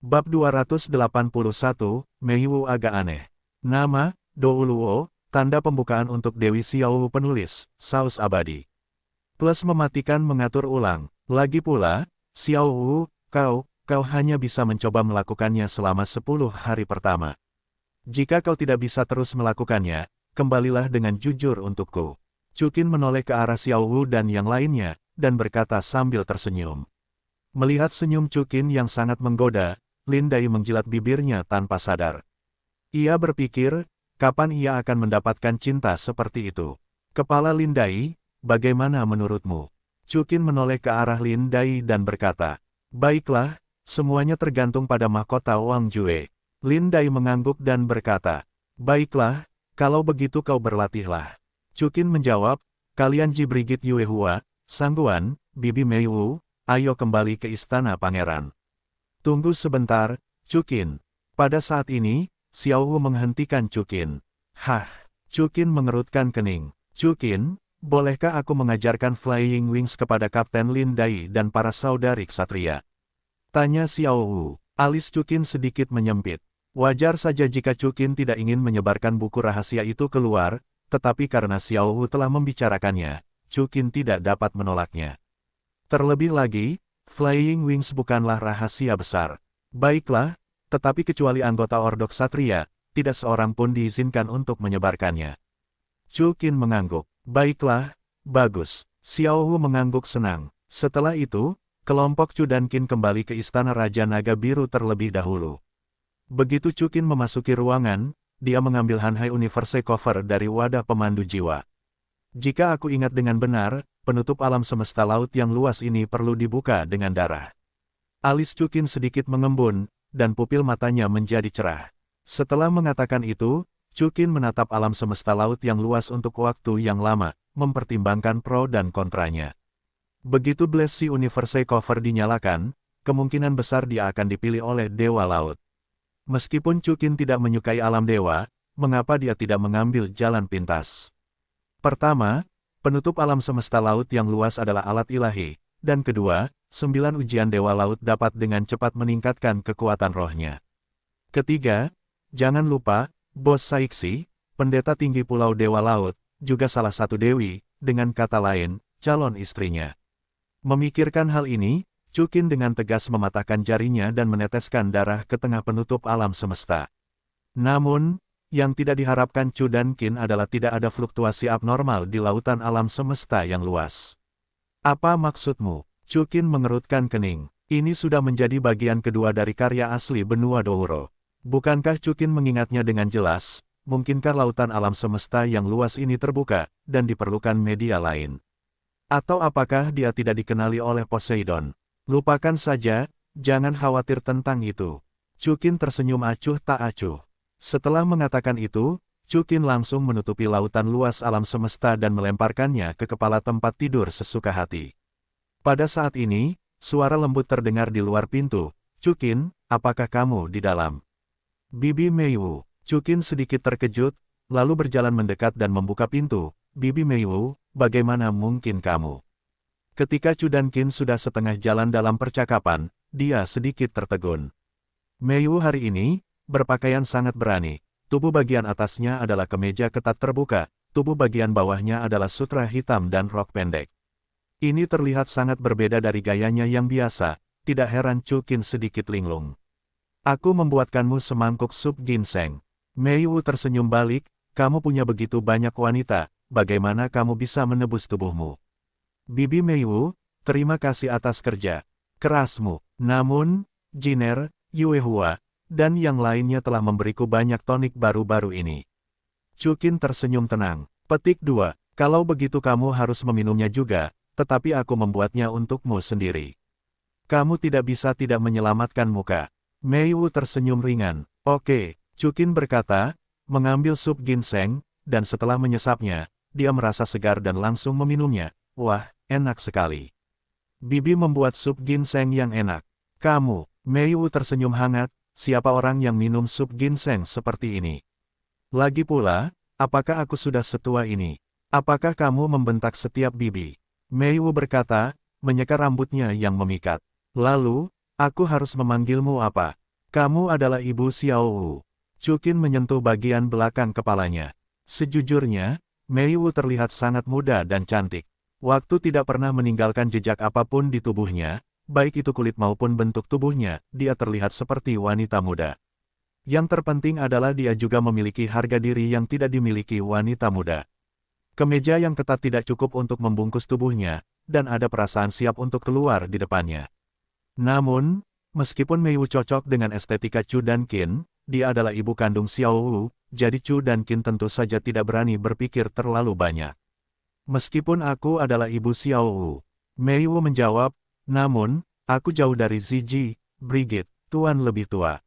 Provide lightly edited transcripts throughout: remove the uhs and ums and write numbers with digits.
Bab 281, Meiwu agak aneh. Nama, Douluo, tanda pembukaan untuk Dewi Xiaowu penulis, saus abadi. Plus mematikan mengatur ulang. Lagi pula, Xiaowu, kau hanya bisa mencoba melakukannya selama 10 hari pertama. Jika kau tidak bisa terus melakukannya, kembalilah dengan jujur untukku. Chuqin menoleh ke arah Xiaowu dan yang lainnya, dan berkata sambil tersenyum. Melihat senyum Chuqin yang sangat menggoda, Lin Dai menjilat bibirnya tanpa sadar. Ia berpikir, kapan ia akan mendapatkan cinta seperti itu? Kepala Lin Dai, bagaimana menurutmu? Chuqin menoleh ke arah Lin Dai dan berkata, baiklah, semuanya tergantung pada mahkota Wang Jue. Lin Dai mengangguk dan berkata, baiklah, kalau begitu kau berlatihlah. Chuqin menjawab, kalian Ji Brigit Yue Hua, Sangguan, Bibi Meiwu, ayo kembali ke istana pangeran. Tunggu sebentar, Chuqin. Pada saat ini, Xiaowu menghentikan Chuqin. Hah, Chuqin mengerutkan kening. Chuqin, bolehkah aku mengajarkan Flying Wings kepada Kapten Lin Dai dan para saudari ksatria? Tanya Xiaowu. Alis Chuqin sedikit menyempit. Wajar saja jika Chuqin tidak ingin menyebarkan buku rahasia itu keluar, tetapi karena Xiaowu telah membicarakannya, Chuqin tidak dapat menolaknya. Terlebih lagi, Flying Wings bukanlah rahasia besar. Baiklah, tetapi kecuali anggota Ordo Ksatria, tidak seorang pun diizinkan untuk menyebarkannya. Chuqin mengangguk. Baiklah, bagus. Xiaowu mengangguk senang. Setelah itu, kelompok Chu dan Qin kembali ke Istana Raja Naga Biru terlebih dahulu. Begitu Chuqin memasuki ruangan, dia mengambil Hanhai Universe Cover dari wadah pemandu jiwa. Jika aku ingat dengan benar, penutup alam semesta laut yang luas ini perlu dibuka dengan darah. Alis Chuqin sedikit mengembun, dan pupil matanya menjadi cerah. Setelah mengatakan itu, Chuqin menatap alam semesta laut yang luas untuk waktu yang lama, mempertimbangkan pro dan kontranya. Begitu Blessed Universe Cover dinyalakan, kemungkinan besar dia akan dipilih oleh Dewa Laut. Meskipun Chuqin tidak menyukai alam dewa, mengapa dia tidak mengambil jalan pintas? Pertama, penutup alam semesta laut yang luas adalah alat ilahi, dan kedua, 9 ujian Dewa Laut dapat dengan cepat meningkatkan kekuatan rohnya. Ketiga, jangan lupa, Bos Saixi, pendeta tinggi Pulau Dewa Laut, juga salah satu dewi, dengan kata lain, calon istrinya. Memikirkan hal ini, Chuqin dengan tegas mematahkan jarinya dan meneteskan darah ke tengah penutup alam semesta. Namun, yang tidak diharapkan Chu dan Qin adalah tidak ada fluktuasi abnormal di lautan alam semesta yang luas. Apa maksudmu? Chuqin mengerutkan kening. Ini sudah menjadi bagian kedua dari karya asli benua Douro. Bukankah Chuqin mengingatnya dengan jelas, mungkinkah lautan alam semesta yang luas ini terbuka, dan diperlukan media lain? Atau apakah dia tidak dikenali oleh Poseidon? Lupakan saja, jangan khawatir tentang itu. Chuqin tersenyum acuh tak acuh. Setelah mengatakan itu, Chuqin langsung menutupi lautan luas alam semesta dan melemparkannya ke kepala tempat tidur sesuka hati. Pada saat ini, suara lembut terdengar di luar pintu. Chuqin, apakah kamu di dalam? Bibi Meiwu. Chuqin sedikit terkejut, lalu berjalan mendekat dan membuka pintu. Bibi Meiwu, bagaimana mungkin kamu? Ketika Chu dan Qin sudah setengah jalan dalam percakapan, dia sedikit tertegun. Meiwu hari ini berpakaian sangat berani. Tubuh bagian atasnya adalah kemeja ketat terbuka, tubuh bagian bawahnya adalah sutra hitam dan rok pendek. Ini terlihat sangat berbeda dari gayanya yang biasa, tidak heran Chuqin sedikit linglung. Aku membuatkanmu semangkuk sup ginseng. Meiwu tersenyum balik, kamu punya begitu banyak wanita, bagaimana kamu bisa menebus tubuhmu? Bibi Meiwu, terima kasih atas kerja kerasmu. Namun, Jiner, Yue Hua, dan yang lainnya telah memberiku banyak tonik baru-baru ini. Chuqin tersenyum tenang. Petik 2. Kalau begitu kamu harus meminumnya juga, tetapi aku membuatnya untukmu sendiri. Kamu tidak bisa tidak menyelamatkan muka. Meiwu tersenyum ringan. Oke, Chuqin berkata, mengambil sup ginseng, dan setelah menyesapnya, dia merasa segar dan langsung meminumnya. Wah, enak sekali. Bibi membuat sup ginseng yang enak. Kamu, Meiwu tersenyum hangat. Siapa orang yang minum sup ginseng seperti ini? Lagi pula, apakah aku sudah setua ini? Apakah kamu membentak setiap bibi? Meiwu berkata, menyeka rambutnya yang memikat. Lalu, aku harus memanggilmu apa? Kamu adalah ibu Xiao Wu. Chukin menyentuh bagian belakang kepalanya. Sejujurnya, Mei Wu terlihat sangat muda dan cantik. Waktu tidak pernah meninggalkan jejak apapun di tubuhnya, baik itu kulit maupun bentuk tubuhnya, dia terlihat seperti wanita muda. Yang terpenting adalah dia juga memiliki harga diri yang tidak dimiliki wanita muda. Kemeja yang ketat tidak cukup untuk membungkus tubuhnya, dan ada perasaan siap untuk keluar di depannya. Namun, meskipun Mei Wu cocok dengan estetika Chu dan Qin, dia adalah ibu kandung Xiao Wu, jadi Chu dan Qin tentu saja tidak berani berpikir terlalu banyak. Meskipun aku adalah ibu Xiao Wu, Mei Wu menjawab, namun, aku jauh dari Ziji, Brigit, tuan lebih tua.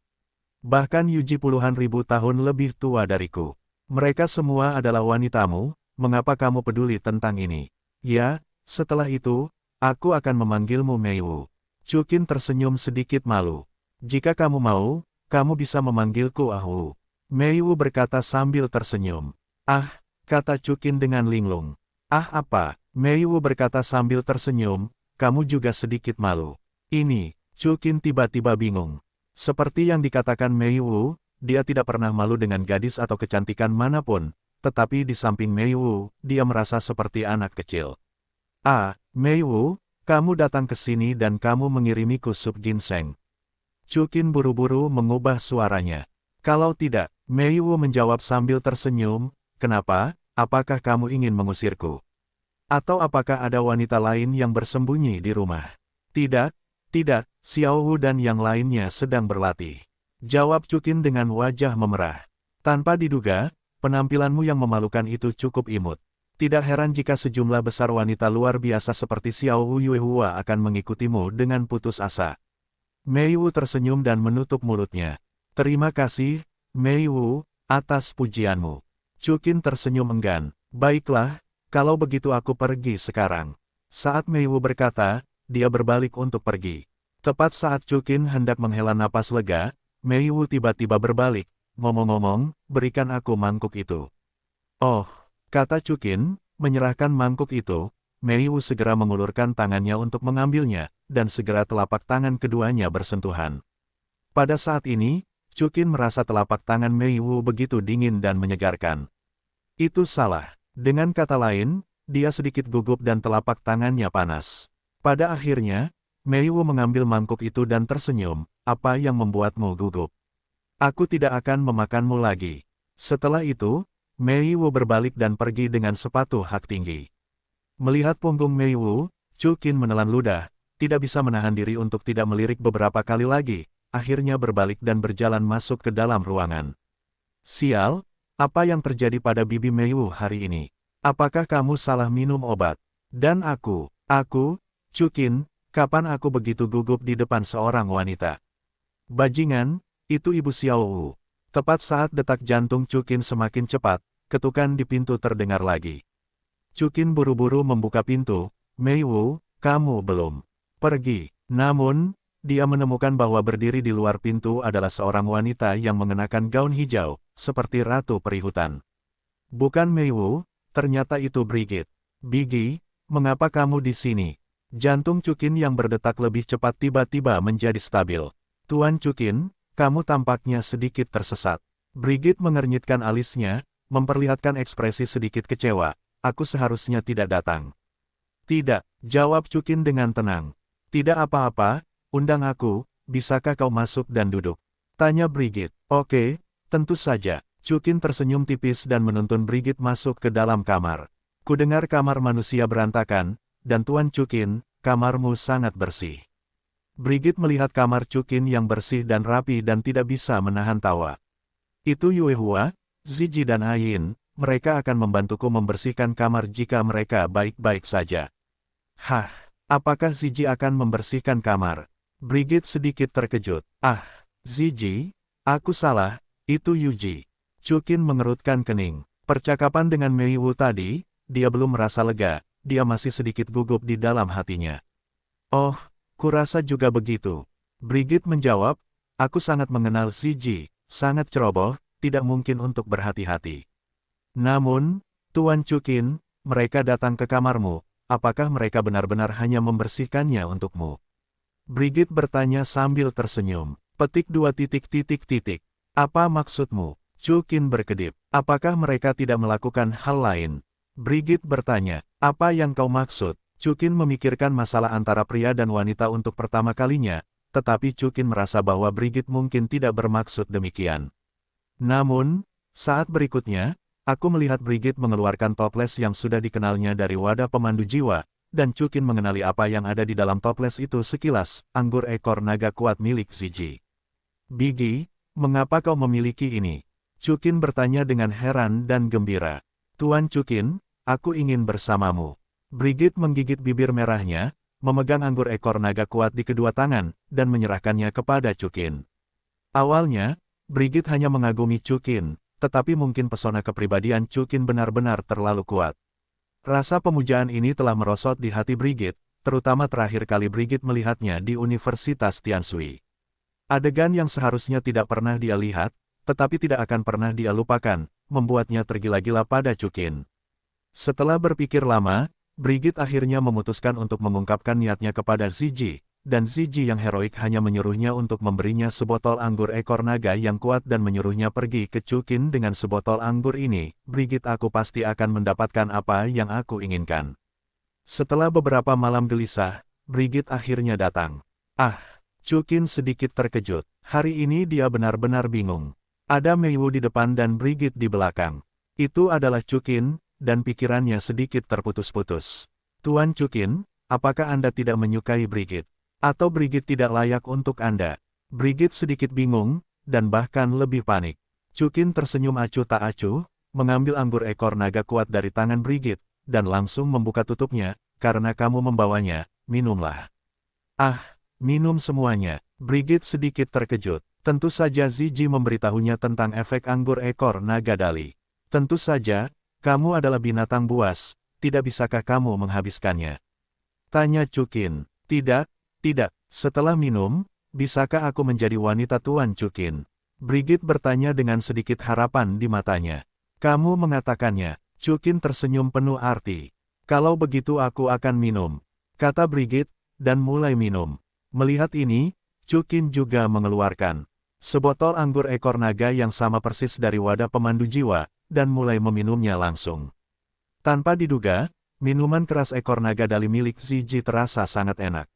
Bahkan Yuji puluhan ribu tahun lebih tua dariku. Mereka semua adalah wanitamu, mengapa kamu peduli tentang ini? Ya, setelah itu, aku akan memanggilmu Mei Wu. Chukin tersenyum sedikit malu. Jika kamu mau, kamu bisa memanggilku Ah Wu. Mei Wu berkata sambil tersenyum. Ah, kata Chukin dengan linglung. Ah apa? Mei Wu berkata sambil tersenyum, kamu juga sedikit malu. Ini, Chukin tiba-tiba bingung. Seperti yang dikatakan Mei Wu, dia tidak pernah malu dengan gadis atau kecantikan manapun, tetapi di samping Mei Wu, dia merasa seperti anak kecil. Ah, Mei Wu, kamu datang ke sini dan kamu mengirimiku sup ginseng. Chukin buru-buru mengubah suaranya. Kalau tidak, Mei Wu menjawab sambil tersenyum, kenapa? Apakah kamu ingin mengusirku? Atau apakah ada wanita lain yang bersembunyi di rumah? Tidak, tidak, Xiao Wu dan yang lainnya sedang berlatih. Jawab Chukin dengan wajah memerah. Tanpa diduga, penampilanmu yang memalukan itu cukup imut. Tidak heran jika sejumlah besar wanita luar biasa seperti Xiao Wu Yuehua akan mengikutimu dengan putus asa. Mei Wu tersenyum dan menutup mulutnya. Terima kasih, Mei Wu, atas pujianmu. Chukin tersenyum enggan. Baiklah, kalau begitu aku pergi sekarang. Saat Mei Wu berkata, dia berbalik untuk pergi. Tepat saat Chukin hendak menghela napas lega, Mei Wu tiba-tiba berbalik. Ngomong-ngomong, berikan aku mangkuk itu. Oh, kata Chukin, menyerahkan mangkuk itu. Mei Wu segera mengulurkan tangannya untuk mengambilnya, dan segera telapak tangan keduanya bersentuhan. Pada saat ini, Chukin merasa telapak tangan Mei Wu begitu dingin dan menyegarkan. Itu salah. Dengan kata lain, dia sedikit gugup dan telapak tangannya panas. Pada akhirnya, Mei Wu mengambil mangkuk itu dan tersenyum, apa yang membuatmu gugup? Aku tidak akan memakanmu lagi. Setelah itu, Mei Wu berbalik dan pergi dengan sepatu hak tinggi. Melihat punggung Mei Wu, Chukin menelan ludah, tidak bisa menahan diri untuk tidak melirik beberapa kali lagi, akhirnya berbalik dan berjalan masuk ke dalam ruangan. Sial, apa yang terjadi pada bibi Mei Wu hari ini? Apakah kamu salah minum obat? Dan aku, Chukin, kapan aku begitu gugup di depan seorang wanita? Bajingan, itu ibu Xiao Wu. Tepat saat detak jantung Chukin semakin cepat, ketukan di pintu terdengar lagi. Chukin buru-buru membuka pintu, Mei Wu, kamu belum pergi. Namun, dia menemukan bahwa berdiri di luar pintu adalah seorang wanita yang mengenakan gaun hijau, seperti ratu perihutan. Bukan Mei Wu, ternyata itu Brigit. Bigi, mengapa kamu di sini? Jantung Chukin yang berdetak lebih cepat tiba-tiba menjadi stabil. Tuan Chukin, kamu tampaknya sedikit tersesat. Brigit mengernyitkan alisnya, memperlihatkan ekspresi sedikit kecewa. Aku seharusnya tidak datang. Tidak, jawab Chukin dengan tenang. Tidak apa-apa, undang aku, bisakah kau masuk dan duduk? Tanya Brigit. Oke, tentu saja. Chukin tersenyum tipis dan menuntun Brigit masuk ke dalam kamar. Kudengar kamar manusia berantakan, dan Tuan Chukin, kamarmu sangat bersih. Brigit melihat kamar Chukin yang bersih dan rapi dan tidak bisa menahan tawa. Itu Yuehua, Ziji dan Ayin. Mereka akan membantuku membersihkan kamar jika mereka baik-baik saja. Hah, apakah Ziji akan membersihkan kamar? Brigit sedikit terkejut. Ah, Ziji, aku salah, itu Yuji. Chukin mengerutkan kening. Percakapan dengan Mei Wu tadi, dia belum merasa lega, dia masih sedikit gugup di dalam hatinya. Oh, kurasa juga begitu. Brigit menjawab, aku sangat mengenal Ziji, sangat ceroboh, tidak mungkin untuk berhati-hati. Namun, Tuan Chukin, mereka datang ke kamarmu, apakah mereka benar-benar hanya membersihkannya untukmu? Brigit bertanya sambil tersenyum. Petik 2 titik titik titik. Apa maksudmu? Chukin berkedip. Apakah mereka tidak melakukan hal lain? Brigit bertanya. Apa yang kau maksud? Chukin memikirkan masalah antara pria dan wanita untuk pertama kalinya, tetapi Chukin merasa bahwa Brigit mungkin tidak bermaksud demikian. Namun, saat berikutnya, aku melihat Brigit mengeluarkan toples yang sudah dikenalnya dari wadah pemandu jiwa, dan Chukin mengenali apa yang ada di dalam toples itu sekilas, anggur ekor naga kuat milik Ziji. Bigi, mengapa kau memiliki ini? Chukin bertanya dengan heran dan gembira. Tuan Chukin, aku ingin bersamamu. Brigit menggigit bibir merahnya, memegang anggur ekor naga kuat di kedua tangan, dan menyerahkannya kepada Chukin. Awalnya, Brigit hanya mengagumi Chukin, tetapi mungkin pesona kepribadian Chukin benar-benar terlalu kuat. Rasa pemujaan ini telah merosot di hati Brigit, terutama terakhir kali Brigit melihatnya di Universitas Tianshui. Adegan yang seharusnya tidak pernah dia lihat, tetapi tidak akan pernah dia lupakan, membuatnya tergila-gila pada Chukin. Setelah berpikir lama, Brigit akhirnya memutuskan untuk mengungkapkan niatnya kepada Ziji, dan Ziji yang heroik hanya menyuruhnya untuk memberinya sebotol anggur ekor naga yang kuat dan menyuruhnya pergi ke Chukin dengan sebotol anggur ini. Brigit, aku pasti akan mendapatkan apa yang aku inginkan. Setelah beberapa malam gelisah, Brigit akhirnya datang. Chukin sedikit terkejut. Hari ini dia benar-benar bingung. Ada Meiwu di depan dan Brigit di belakang. Itu adalah Chukin, dan pikirannya sedikit terputus-putus. Tuan Chukin, apakah Anda tidak menyukai Brigit? Atau Brigit tidak layak untuk Anda? Brigit sedikit bingung, dan bahkan lebih panik. Chukin tersenyum acuh tak acuh, mengambil anggur ekor naga kuat dari tangan Brigit, dan langsung membuka tutupnya. Karena kamu membawanya, minumlah. Minum semuanya. Brigit sedikit terkejut. Tentu saja Ziji memberitahunya tentang efek anggur ekor naga Dali. Tentu saja, kamu adalah binatang buas, tidak bisakah kamu menghabiskannya? Tanya Chukin. Tidak. Setelah minum, bisakah aku menjadi wanita Tuan Chukin? Brigit bertanya dengan sedikit harapan di matanya. Kamu mengatakannya. Chukin tersenyum penuh arti. Kalau begitu aku akan minum, kata Brigit, dan mulai minum. Melihat ini, Chukin juga mengeluarkan sebotol anggur ekor naga yang sama persis dari wadah pemandu jiwa, dan mulai meminumnya langsung. Tanpa diduga, minuman keras ekor naga Dali milik Ziji terasa sangat enak.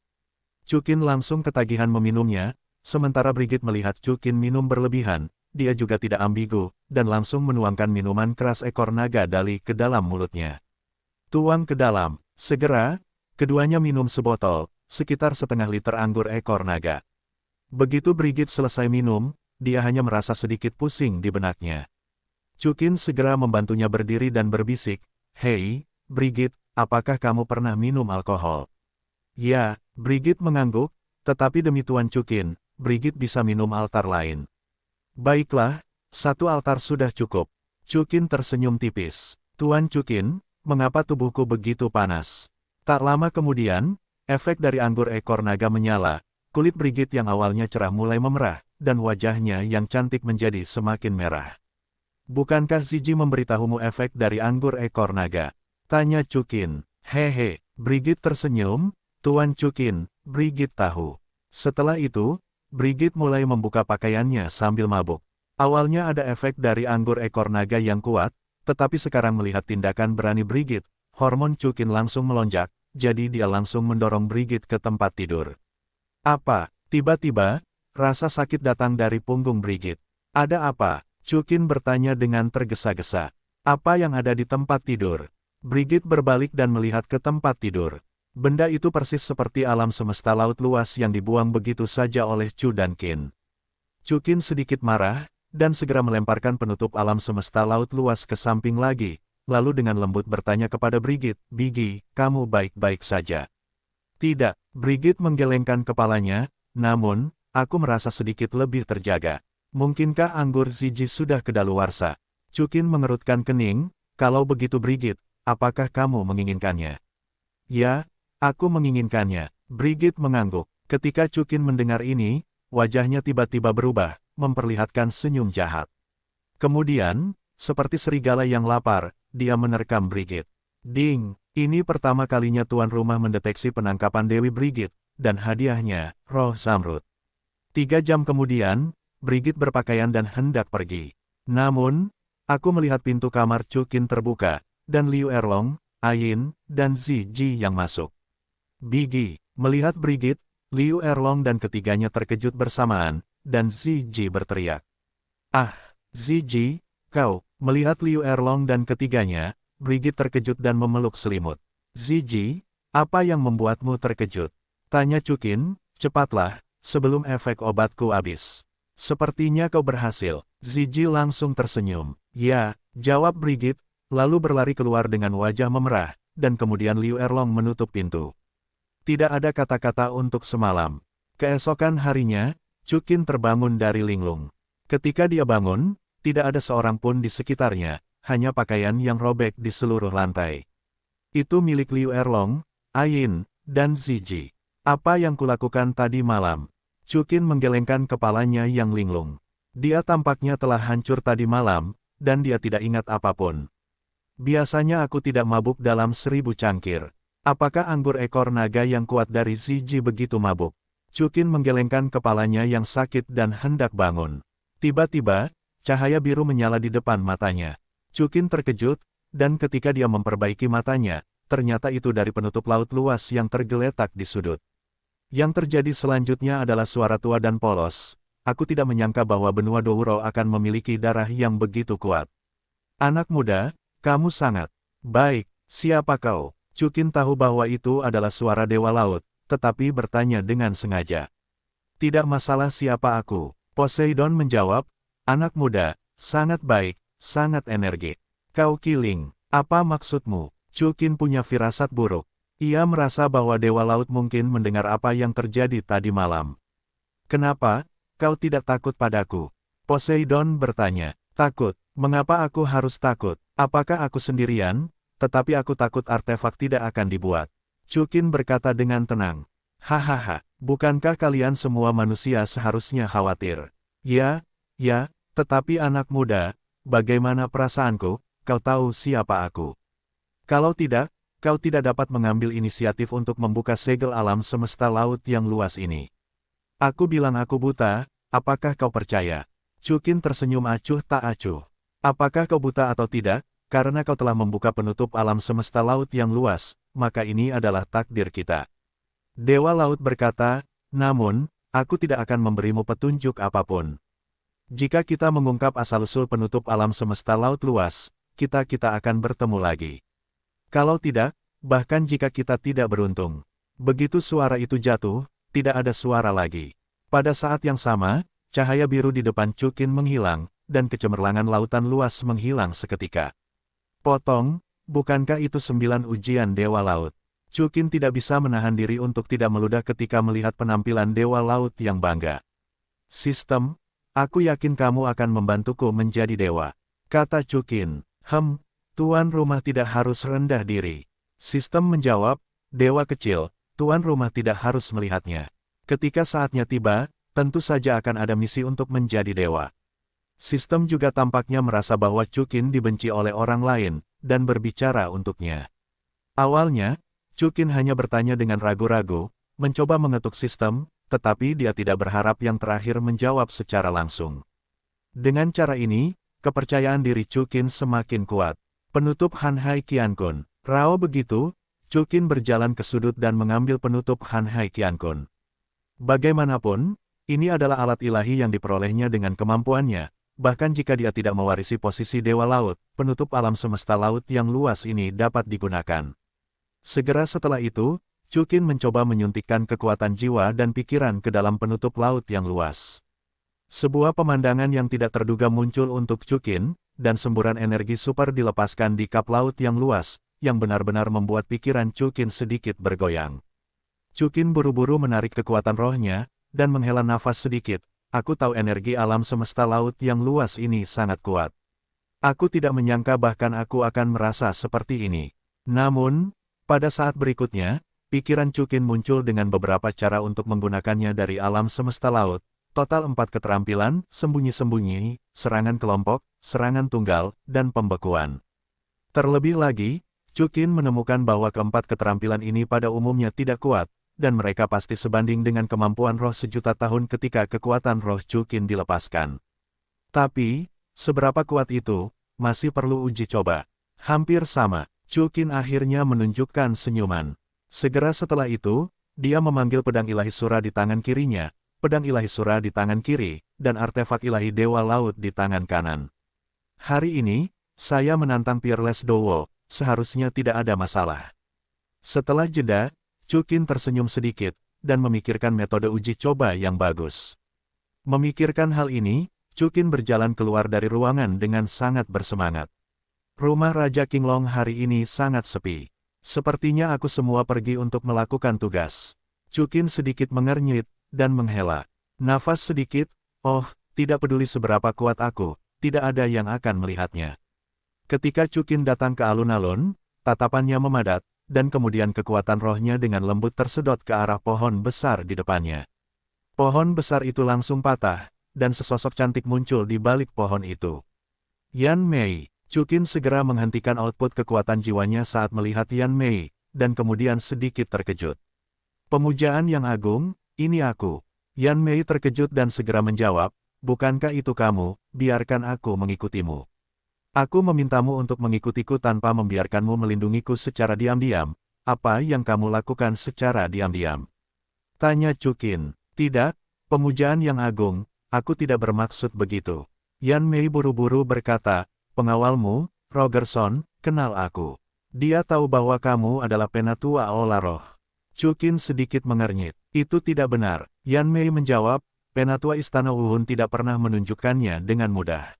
Chukin langsung ketagihan meminumnya, sementara Brigit melihat Chukin minum berlebihan, dia juga tidak ambigu, dan langsung menuangkan minuman keras ekor naga Dali ke dalam mulutnya. Tuang ke dalam. Segera, keduanya minum sebotol, sekitar setengah liter anggur ekor naga. Begitu Brigit selesai minum, dia hanya merasa sedikit pusing di benaknya. Chukin segera membantunya berdiri dan berbisik, "Hei, Brigit, apakah kamu pernah minum alkohol?" "Ya," Brigit mengangguk, "tetapi demi Tuan Chukin, Brigit bisa minum altar lain." "Baiklah, satu altar sudah cukup." Chukin tersenyum tipis. "Tuan Chukin, mengapa tubuhku begitu panas?" Tak lama kemudian, efek dari anggur ekor naga menyala, kulit Brigit yang awalnya cerah mulai memerah, dan wajahnya yang cantik menjadi semakin merah. "Bukankah Ziji memberitahumu efek dari anggur ekor naga?" tanya Chukin. "Hehe," Brigit tersenyum, "Tuan Chukin, Brigit tahu." Setelah itu, Brigit mulai membuka pakaiannya sambil mabuk. Awalnya ada efek dari anggur ekor naga yang kuat, tetapi sekarang melihat tindakan berani Brigit, hormon Chukin langsung melonjak, jadi dia langsung mendorong Brigit ke tempat tidur. "Apa?" Tiba-tiba, rasa sakit datang dari punggung Brigit. "Ada apa?" Chukin bertanya dengan tergesa-gesa. "Apa yang ada di tempat tidur?" Brigit berbalik dan melihat ke tempat tidur. Benda itu persis seperti alam semesta laut luas yang dibuang begitu saja oleh Chu dan Qin. Chukin sedikit marah, dan segera melemparkan penutup alam semesta laut luas ke samping lagi, lalu dengan lembut bertanya kepada Brigit, "Bigi, kamu baik-baik saja?" "Tidak." Brigit menggelengkan kepalanya, "Namun, aku merasa sedikit lebih terjaga. Mungkinkah anggur Ziji sudah kedaluarsa?" Chukin mengerutkan kening, "Kalau begitu Brigit, apakah kamu menginginkannya?" "Ya, aku menginginkannya." Brigit mengangguk. Ketika Chukin mendengar ini, wajahnya tiba-tiba berubah, memperlihatkan senyum jahat. Kemudian, seperti serigala yang lapar, dia menerkam Brigit. "Ding, ini pertama kalinya tuan rumah mendeteksi penangkapan Dewi Brigit, dan hadiahnya, roh zamrud." 3 jam kemudian, Brigit berpakaian dan hendak pergi. Namun, aku melihat pintu kamar Chukin terbuka, dan Liu Erlong, Ayin, dan Ziji yang masuk. Bigi, melihat Brigit, Liu Erlong dan ketiganya terkejut bersamaan, dan Ziji berteriak. Ah, Ziji, kau, melihat Liu Erlong dan ketiganya, Brigit terkejut dan memeluk selimut. Ziji, apa yang membuatmu terkejut? Tanya Chukin, cepatlah, sebelum efek obatku habis. Sepertinya kau berhasil. Ziji langsung tersenyum. Ya, jawab Brigit, lalu berlari keluar dengan wajah memerah, dan kemudian Liu Erlong menutup pintu. Tidak ada kata-kata untuk semalam. Keesokan harinya, Chukin terbangun dari linglung. Ketika dia bangun, tidak ada seorang pun di sekitarnya, hanya pakaian yang robek di seluruh lantai. Itu milik Liu Erlong, Ayin, dan Ziji. Apa yang kulakukan tadi malam? Chukin menggelengkan kepalanya yang linglung. Dia tampaknya telah hancur tadi malam, dan dia tidak ingat apapun. Biasanya aku tidak mabuk dalam 1000 cangkir. Apakah anggur ekor naga yang kuat dari Ziji begitu mabuk? Chukin menggelengkan kepalanya yang sakit dan hendak bangun. Tiba-tiba, cahaya biru menyala di depan matanya. Chukin terkejut, dan ketika dia memperbaiki matanya, ternyata itu dari penutup laut luas yang tergeletak di sudut. Yang terjadi selanjutnya adalah suara tua dan polos. Aku tidak menyangka bahwa benua Douro akan memiliki darah yang begitu kuat. Anak muda, kamu sangat baik. Siapa kau? Chukin tahu bahwa itu adalah suara Dewa Laut, tetapi bertanya dengan sengaja. Tidak masalah siapa aku. Poseidon menjawab, anak muda, sangat baik, sangat energik. Kau Kiling, apa maksudmu? Chukin punya firasat buruk. Ia merasa bahwa Dewa Laut mungkin mendengar apa yang terjadi tadi malam. Kenapa, kau tidak takut padaku? Poseidon bertanya. Takut, mengapa aku harus takut? Apakah aku sendirian? Tetapi aku takut artefak tidak akan dibuat. Chukin berkata dengan tenang. Hahaha, bukankah kalian semua manusia seharusnya khawatir? Ya, tetapi anak muda, bagaimana perasaanku? Kau tahu siapa aku. Kalau tidak, kau tidak dapat mengambil inisiatif untuk membuka segel alam semesta laut yang luas ini. Aku bilang aku buta, apakah kau percaya? Chukin tersenyum acuh tak acuh. Apakah kau buta atau tidak? Karena kau telah membuka penutup alam semesta laut yang luas, maka ini adalah takdir kita. Dewa Laut berkata, namun, aku tidak akan memberimu petunjuk apapun. Jika kita mengungkap asal-usul penutup alam semesta laut luas, kita akan bertemu lagi. Kalau tidak, bahkan jika kita tidak beruntung. Begitu suara itu jatuh, tidak ada suara lagi. Pada saat yang sama, cahaya biru di depan Chukin menghilang, dan kecemerlangan lautan luas menghilang seketika. Potong, bukankah itu 9 ujian Dewa Laut? Chukin tidak bisa menahan diri untuk tidak meludah ketika melihat penampilan Dewa Laut yang bangga. Sistem, aku yakin kamu akan membantuku menjadi dewa. Kata Chukin. Tuan rumah tidak harus rendah diri. Sistem menjawab, dewa kecil, tuan rumah tidak harus melihatnya. Ketika saatnya tiba, tentu saja akan ada misi untuk menjadi dewa. Sistem juga tampaknya merasa bahwa Chukin dibenci oleh orang lain, dan berbicara untuknya. Awalnya, Chukin hanya bertanya dengan ragu-ragu, mencoba mengetuk sistem, tetapi dia tidak berharap yang terakhir menjawab secara langsung. Dengan cara ini, kepercayaan diri Chukin semakin kuat. Penutup Hanhai Qiankun. Rao begitu, Chukin berjalan ke sudut dan mengambil penutup Hanhai Qiankun. Bagaimanapun, ini adalah alat ilahi yang diperolehnya dengan kemampuannya, bahkan jika dia tidak mewarisi posisi Dewa Laut, penutup alam semesta laut yang luas ini dapat digunakan. Segera setelah itu, Chukin mencoba menyuntikkan kekuatan jiwa dan pikiran ke dalam penutup laut yang luas. Sebuah pemandangan yang tidak terduga muncul untuk Chukin, dan semburan energi super dilepaskan di kap laut yang luas, yang benar-benar membuat pikiran Chukin sedikit bergoyang. Chukin buru-buru menarik kekuatan rohnya, dan menghela nafas sedikit. Aku tahu energi alam semesta laut yang luas ini sangat kuat. Aku tidak menyangka bahkan aku akan merasa seperti ini. Namun, pada saat berikutnya, pikiran Chukin muncul dengan beberapa cara untuk menggunakannya dari alam semesta laut. Total 4 keterampilan, sembunyi-sembunyi, serangan kelompok, serangan tunggal, dan pembekuan. Terlebih lagi, Chukin menemukan bahwa keempat keterampilan ini pada umumnya tidak kuat, dan mereka pasti sebanding dengan kemampuan roh sejuta tahun ketika kekuatan roh Chukin dilepaskan. Tapi, seberapa kuat itu, masih perlu uji coba. Hampir sama, Chukin akhirnya menunjukkan senyuman. Segera setelah itu, dia memanggil pedang ilahi Sura di tangan kirinya, pedang ilahi Sura di tangan kiri, dan artefak ilahi Dewa Laut di tangan kanan. Hari ini, saya menantang Peerless Dowo, seharusnya tidak ada masalah. Setelah jeda, Chukin tersenyum sedikit, dan memikirkan metode uji coba yang bagus. Memikirkan hal ini, Chukin berjalan keluar dari ruangan dengan sangat bersemangat. Rumah Raja Qinglong hari ini sangat sepi. Sepertinya aku semua pergi untuk melakukan tugas. Chukin sedikit mengernyit, dan menghela nafas sedikit. Oh, tidak peduli seberapa kuat aku, tidak ada yang akan melihatnya. Ketika Chukin datang ke alun-alun, tatapannya memadat, dan kemudian kekuatan rohnya dengan lembut tersedot ke arah pohon besar di depannya. Pohon besar itu langsung patah, dan sesosok cantik muncul di balik pohon itu. Yan Mei. Chukin segera menghentikan output kekuatan jiwanya saat melihat Yan Mei, dan kemudian sedikit terkejut. Pemujaan yang agung, ini aku. Yan Mei terkejut dan segera menjawab, bukankah itu kamu, biarkan aku mengikutimu. Aku memintamu untuk mengikutiku tanpa membiarkanmu melindungiku secara diam-diam. Apa yang kamu lakukan secara diam-diam? Tanya Chukin. Tidak, pemujaan yang agung, aku tidak bermaksud begitu. Yan Mei buru-buru berkata, pengawalmu, Rogerson, kenal aku. Dia tahu bahwa kamu adalah penatua Ola Roh. Chukin sedikit mengernyit. Itu tidak benar. Yan Mei menjawab, penatua Istana Wuhun tidak pernah menunjukkannya dengan mudah.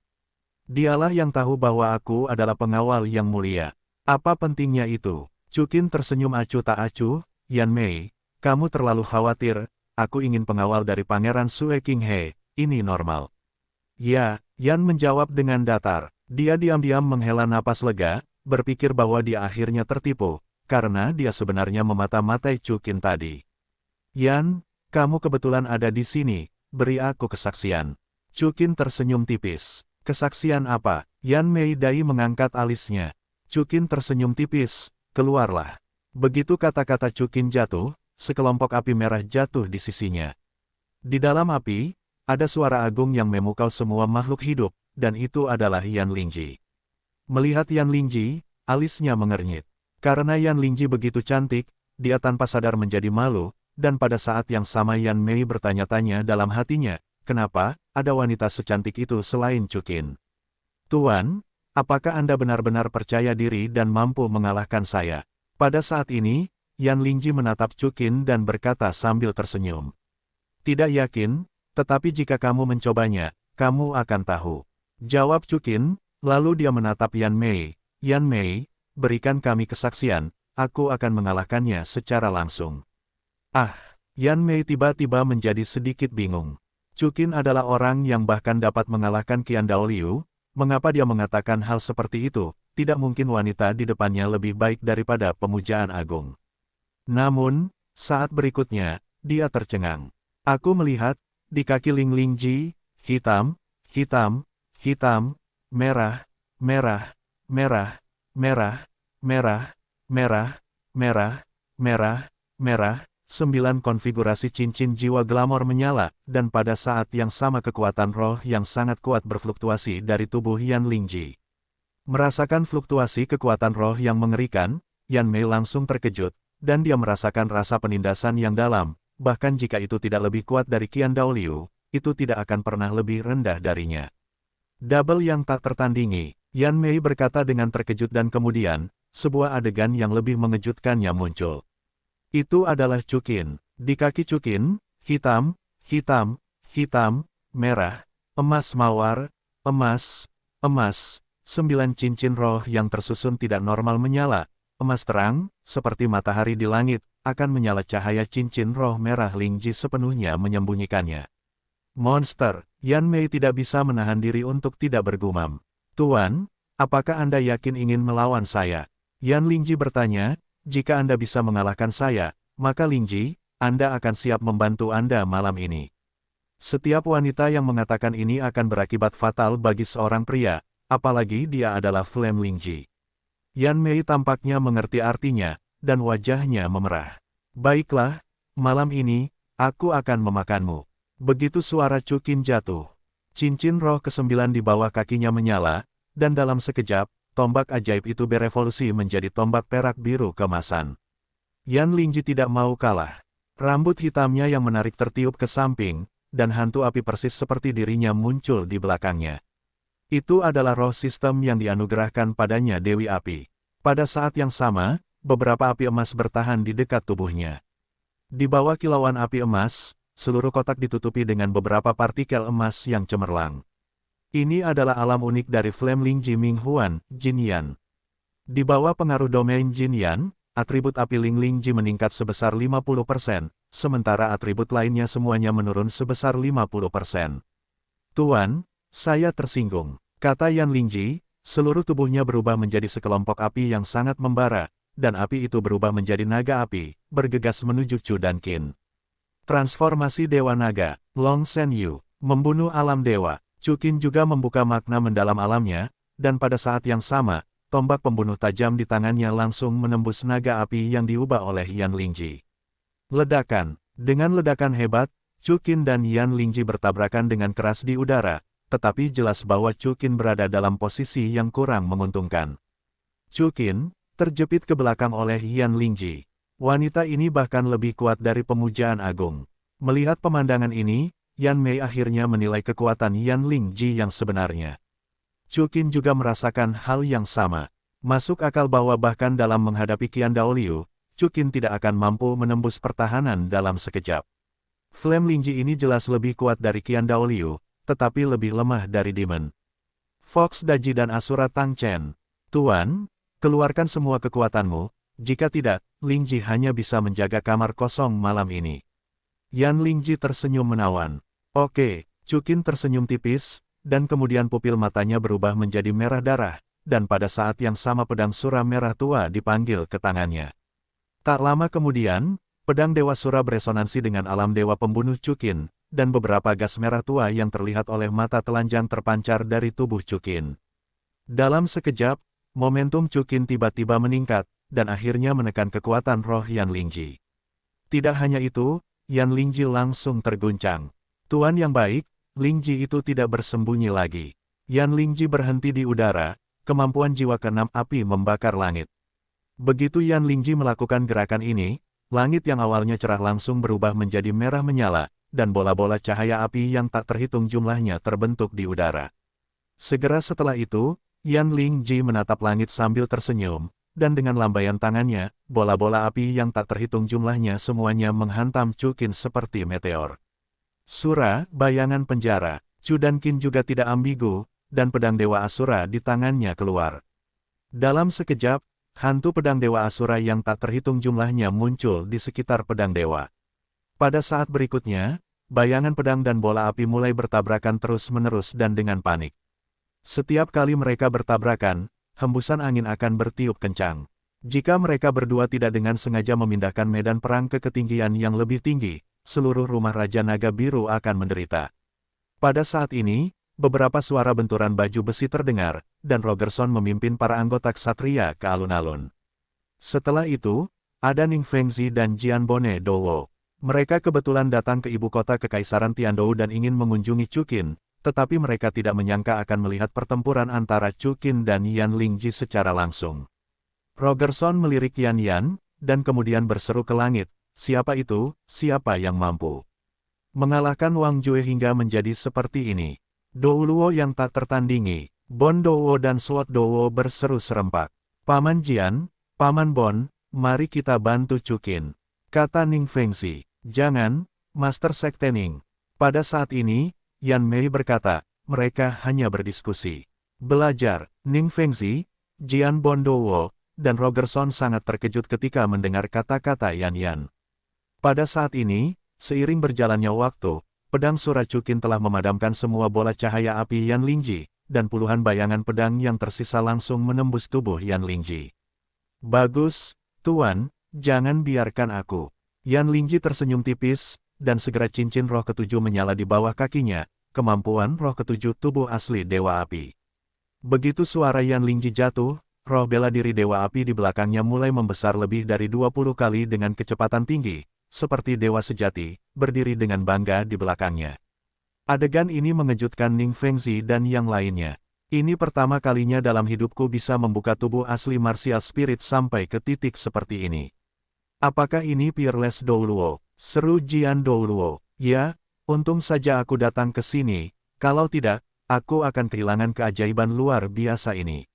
Dialah yang tahu bahwa aku adalah pengawal yang mulia. Apa pentingnya itu? Chukin tersenyum acuh tak acuh. Yan Mei, kamu terlalu khawatir. Aku ingin pengawal dari Pangeran Sue Qinghe. Ini normal. Ya, Yan menjawab dengan datar. Dia diam-diam menghela napas lega, berpikir bahwa dia akhirnya tertipu, karena dia sebenarnya memata-matai Chukin tadi. Yan, kamu kebetulan ada di sini, beri aku kesaksian. Chukin tersenyum tipis. Kesaksian apa? Yan Mei Dai mengangkat alisnya. Chukin tersenyum tipis, keluarlah. Begitu kata-kata Chukin jatuh, sekelompok api merah jatuh di sisinya. Di dalam api, ada suara agung yang memukau semua makhluk hidup, dan itu adalah Yan Lingji. Melihat Yan Lingji, alisnya mengernyit. Karena Yan Lingji begitu cantik, dia tanpa sadar menjadi malu, dan pada saat yang sama Yan Mei bertanya-tanya dalam hatinya, kenapa ada wanita secantik itu selain Chukin? Tuan, apakah Anda benar-benar percaya diri dan mampu mengalahkan saya? Pada saat ini, Yan Lingji menatap Chukin dan berkata sambil tersenyum. Tidak yakin, tetapi jika kamu mencobanya, kamu akan tahu. Jawab Chukin, lalu dia menatap Yan Mei. Yan Mei, berikan kami kesaksian, aku akan mengalahkannya secara langsung. Ah, Yan Mei tiba-tiba menjadi sedikit bingung. Chukin adalah orang yang bahkan dapat mengalahkan Qian Daoliu, mengapa dia mengatakan hal seperti itu? Tidak mungkin wanita di depannya lebih baik daripada pemujaan agung. Namun, saat berikutnya, dia tercengang. Aku melihat, di kaki Ling Lingji, hitam, hitam, hitam, merah, merah, merah, merah, merah, merah, merah, merah, merah. 9 konfigurasi cincin jiwa glamor menyala, dan pada saat yang sama kekuatan roh yang sangat kuat berfluktuasi dari tubuh Yan Lingji. Merasakan fluktuasi kekuatan roh yang mengerikan, Yan Mei langsung terkejut, dan dia merasakan rasa penindasan yang dalam, bahkan jika itu tidak lebih kuat dari Qian Daoliu, itu tidak akan pernah lebih rendah darinya. Double yang tak tertandingi, Yan Mei berkata dengan terkejut dan kemudian, sebuah adegan yang lebih mengejutkannya muncul. Itu adalah Chukin. Di kaki Chukin, hitam, hitam, hitam, merah, emas mawar, emas, emas, 9 cincin roh yang tersusun tidak normal menyala, emas terang, seperti matahari di langit, akan menyala cahaya cincin roh merah Lingji sepenuhnya menyembunyikannya. Monster, Yan Mei tidak bisa menahan diri untuk tidak bergumam. Tuan, apakah Anda yakin ingin melawan saya? Yan Lingji bertanya. Jika Anda bisa mengalahkan saya, maka Lingji, Anda akan siap membantu Anda malam ini. Setiap wanita yang mengatakan ini akan berakibat fatal bagi seorang pria, apalagi dia adalah Flame Lingji. Yan Mei tampaknya mengerti artinya, dan wajahnya memerah. Baiklah, malam ini, aku akan memakanmu. Begitu suara Chukin jatuh, cincin roh ke-9 di bawah kakinya menyala, dan dalam sekejap, tombak ajaib itu berevolusi menjadi tombak perak biru keemasan. Yan Lingji tidak mau kalah. Rambut hitamnya yang menarik tertiup ke samping, dan hantu api persis seperti dirinya muncul di belakangnya. Itu adalah roh sistem yang dianugerahkan padanya Dewi Api. Pada saat yang sama, beberapa api emas bertahan di dekat tubuhnya. Di bawah kilauan api emas, seluruh kotak ditutupi dengan beberapa partikel emas yang cemerlang. Ini adalah alam unik dari Flame Lingji Minghuan, Jin Yan. Di bawah pengaruh domain Jin Yan, atribut api Ling Lingji meningkat sebesar 50%, sementara atribut lainnya semuanya menurun sebesar 50%. Tuan, saya tersinggung, kata Yan Lingji, seluruh tubuhnya berubah menjadi sekelompok api yang sangat membara, dan api itu berubah menjadi naga api, bergegas menuju Chu dan Qin. Transformasi Dewa Naga, Long Shen Yu, membunuh alam dewa. Chu Qin juga membuka makna mendalam alamnya, dan pada saat yang sama, tombak pembunuh tajam di tangannya langsung menembus naga api yang diubah oleh Yan Lingji. Ledakan. Dengan ledakan hebat, Chu Qin dan Yan Lingji bertabrakan dengan keras di udara, tetapi jelas bahwa Chu Qin berada dalam posisi yang kurang menguntungkan. Chu Qin terjepit ke belakang oleh Yan Lingji. Wanita ini bahkan lebih kuat dari pemujaan agung. Melihat pemandangan ini, Yan Mei akhirnya menilai kekuatan Yan Lingji yang sebenarnya. Chu Qin juga merasakan hal yang sama. Masuk akal bahwa bahkan dalam menghadapi Qian Daoliu, Chu Qin tidak akan mampu menembus pertahanan dalam sekejap. Flame Lingji ini jelas lebih kuat dari Qian Daoliu, tetapi lebih lemah dari Demon Fox Daji dan Asura Tang Chen. Tuan, keluarkan semua kekuatanmu, jika tidak, Lingji hanya bisa menjaga kamar kosong malam ini. Yan Lingji tersenyum menawan. Oke, Chu Qin tersenyum tipis, dan kemudian pupil matanya berubah menjadi merah darah, dan pada saat yang sama pedang Sura merah tua dipanggil ke tangannya. Tak lama kemudian, pedang Dewa Sura beresonansi dengan alam dewa pembunuh Chu Qin, dan beberapa gas merah tua yang terlihat oleh mata telanjang terpancar dari tubuh Chu Qin. Dalam sekejap, momentum Chu Qin tiba-tiba meningkat, dan akhirnya menekan kekuatan roh Yan Lingji. Tidak hanya itu, Yan Lingji langsung terguncang. Tuan yang baik, Lingji itu tidak bersembunyi lagi. Yan Lingji berhenti di udara, kemampuan jiwa keenam api membakar langit. Begitu Yan Lingji melakukan gerakan ini, langit yang awalnya cerah langsung berubah menjadi merah menyala, dan bola-bola cahaya api yang tak terhitung jumlahnya terbentuk di udara. Segera setelah itu, Yan Lingji menatap langit sambil tersenyum, dan dengan lambaian tangannya, bola-bola api yang tak terhitung jumlahnya semuanya menghantam Chu Qin seperti meteor. Sura, bayangan penjara. Chu dan Qin juga tidak ambigu, dan pedang Dewa Asura di tangannya keluar. Dalam sekejap, hantu pedang Dewa Asura yang tak terhitung jumlahnya muncul di sekitar pedang dewa. Pada saat berikutnya, bayangan pedang dan bola api mulai bertabrakan terus-menerus dan dengan panik. Setiap kali mereka bertabrakan, hembusan angin akan bertiup kencang. Jika mereka berdua tidak dengan sengaja memindahkan medan perang ke ketinggian yang lebih tinggi, seluruh rumah Raja Naga Biru akan menderita. Pada saat ini, beberapa suara benturan baju besi terdengar, dan Rogerson memimpin para anggota ksatria ke alun-alun. Setelah itu, ada Ning Fengzi dan Jian Bone Dowo. Mereka kebetulan datang ke ibu kota Kekaisaran Tiandou dan ingin mengunjungi Chu Qin, tetapi mereka tidak menyangka akan melihat pertempuran antara Chu Qin dan Yan Lingji secara langsung. Rogerson melirik Yan Yan, dan kemudian berseru ke langit, siapa itu, siapa yang mampu mengalahkan Wang Jue hingga menjadi seperti ini. Dou Luo yang tak tertandingi, Bon Dowo dan Slot Dowo berseru serempak. Paman Jian, Paman Bon, mari kita bantu Chu Qin, kata Ning Fengzi. Jangan, Master Sekte Ning. Pada saat ini, Yan Mei berkata, mereka hanya berdiskusi. Belajar, Ning Fengzi, Jian Bon Dowo, dan Rogerson sangat terkejut ketika mendengar kata-kata Yan Yan. Pada saat ini, seiring berjalannya waktu, pedang Sura Chu Qin telah memadamkan semua bola cahaya api Yan Lingji, dan puluhan bayangan pedang yang tersisa langsung menembus tubuh Yan Lingji. Bagus, Tuan, jangan biarkan aku. Yan Lingji tersenyum tipis, dan segera cincin roh ketujuh menyala di bawah kakinya, kemampuan roh ketujuh tubuh asli Dewa Api. Begitu suara Yan Lingji jatuh, roh bela diri Dewa Api di belakangnya mulai membesar lebih dari 20 kali dengan kecepatan tinggi, seperti dewa sejati, berdiri dengan bangga di belakangnya. Adegan ini mengejutkan Ning Fengzi dan yang lainnya. Ini pertama kalinya dalam hidupku bisa membuka tubuh asli martial spirit sampai ke titik seperti ini. Apakah ini Peerless Douluo? Seru Jian Douluo. Ya, untung saja aku datang ke sini, kalau tidak, aku akan kehilangan keajaiban luar biasa ini.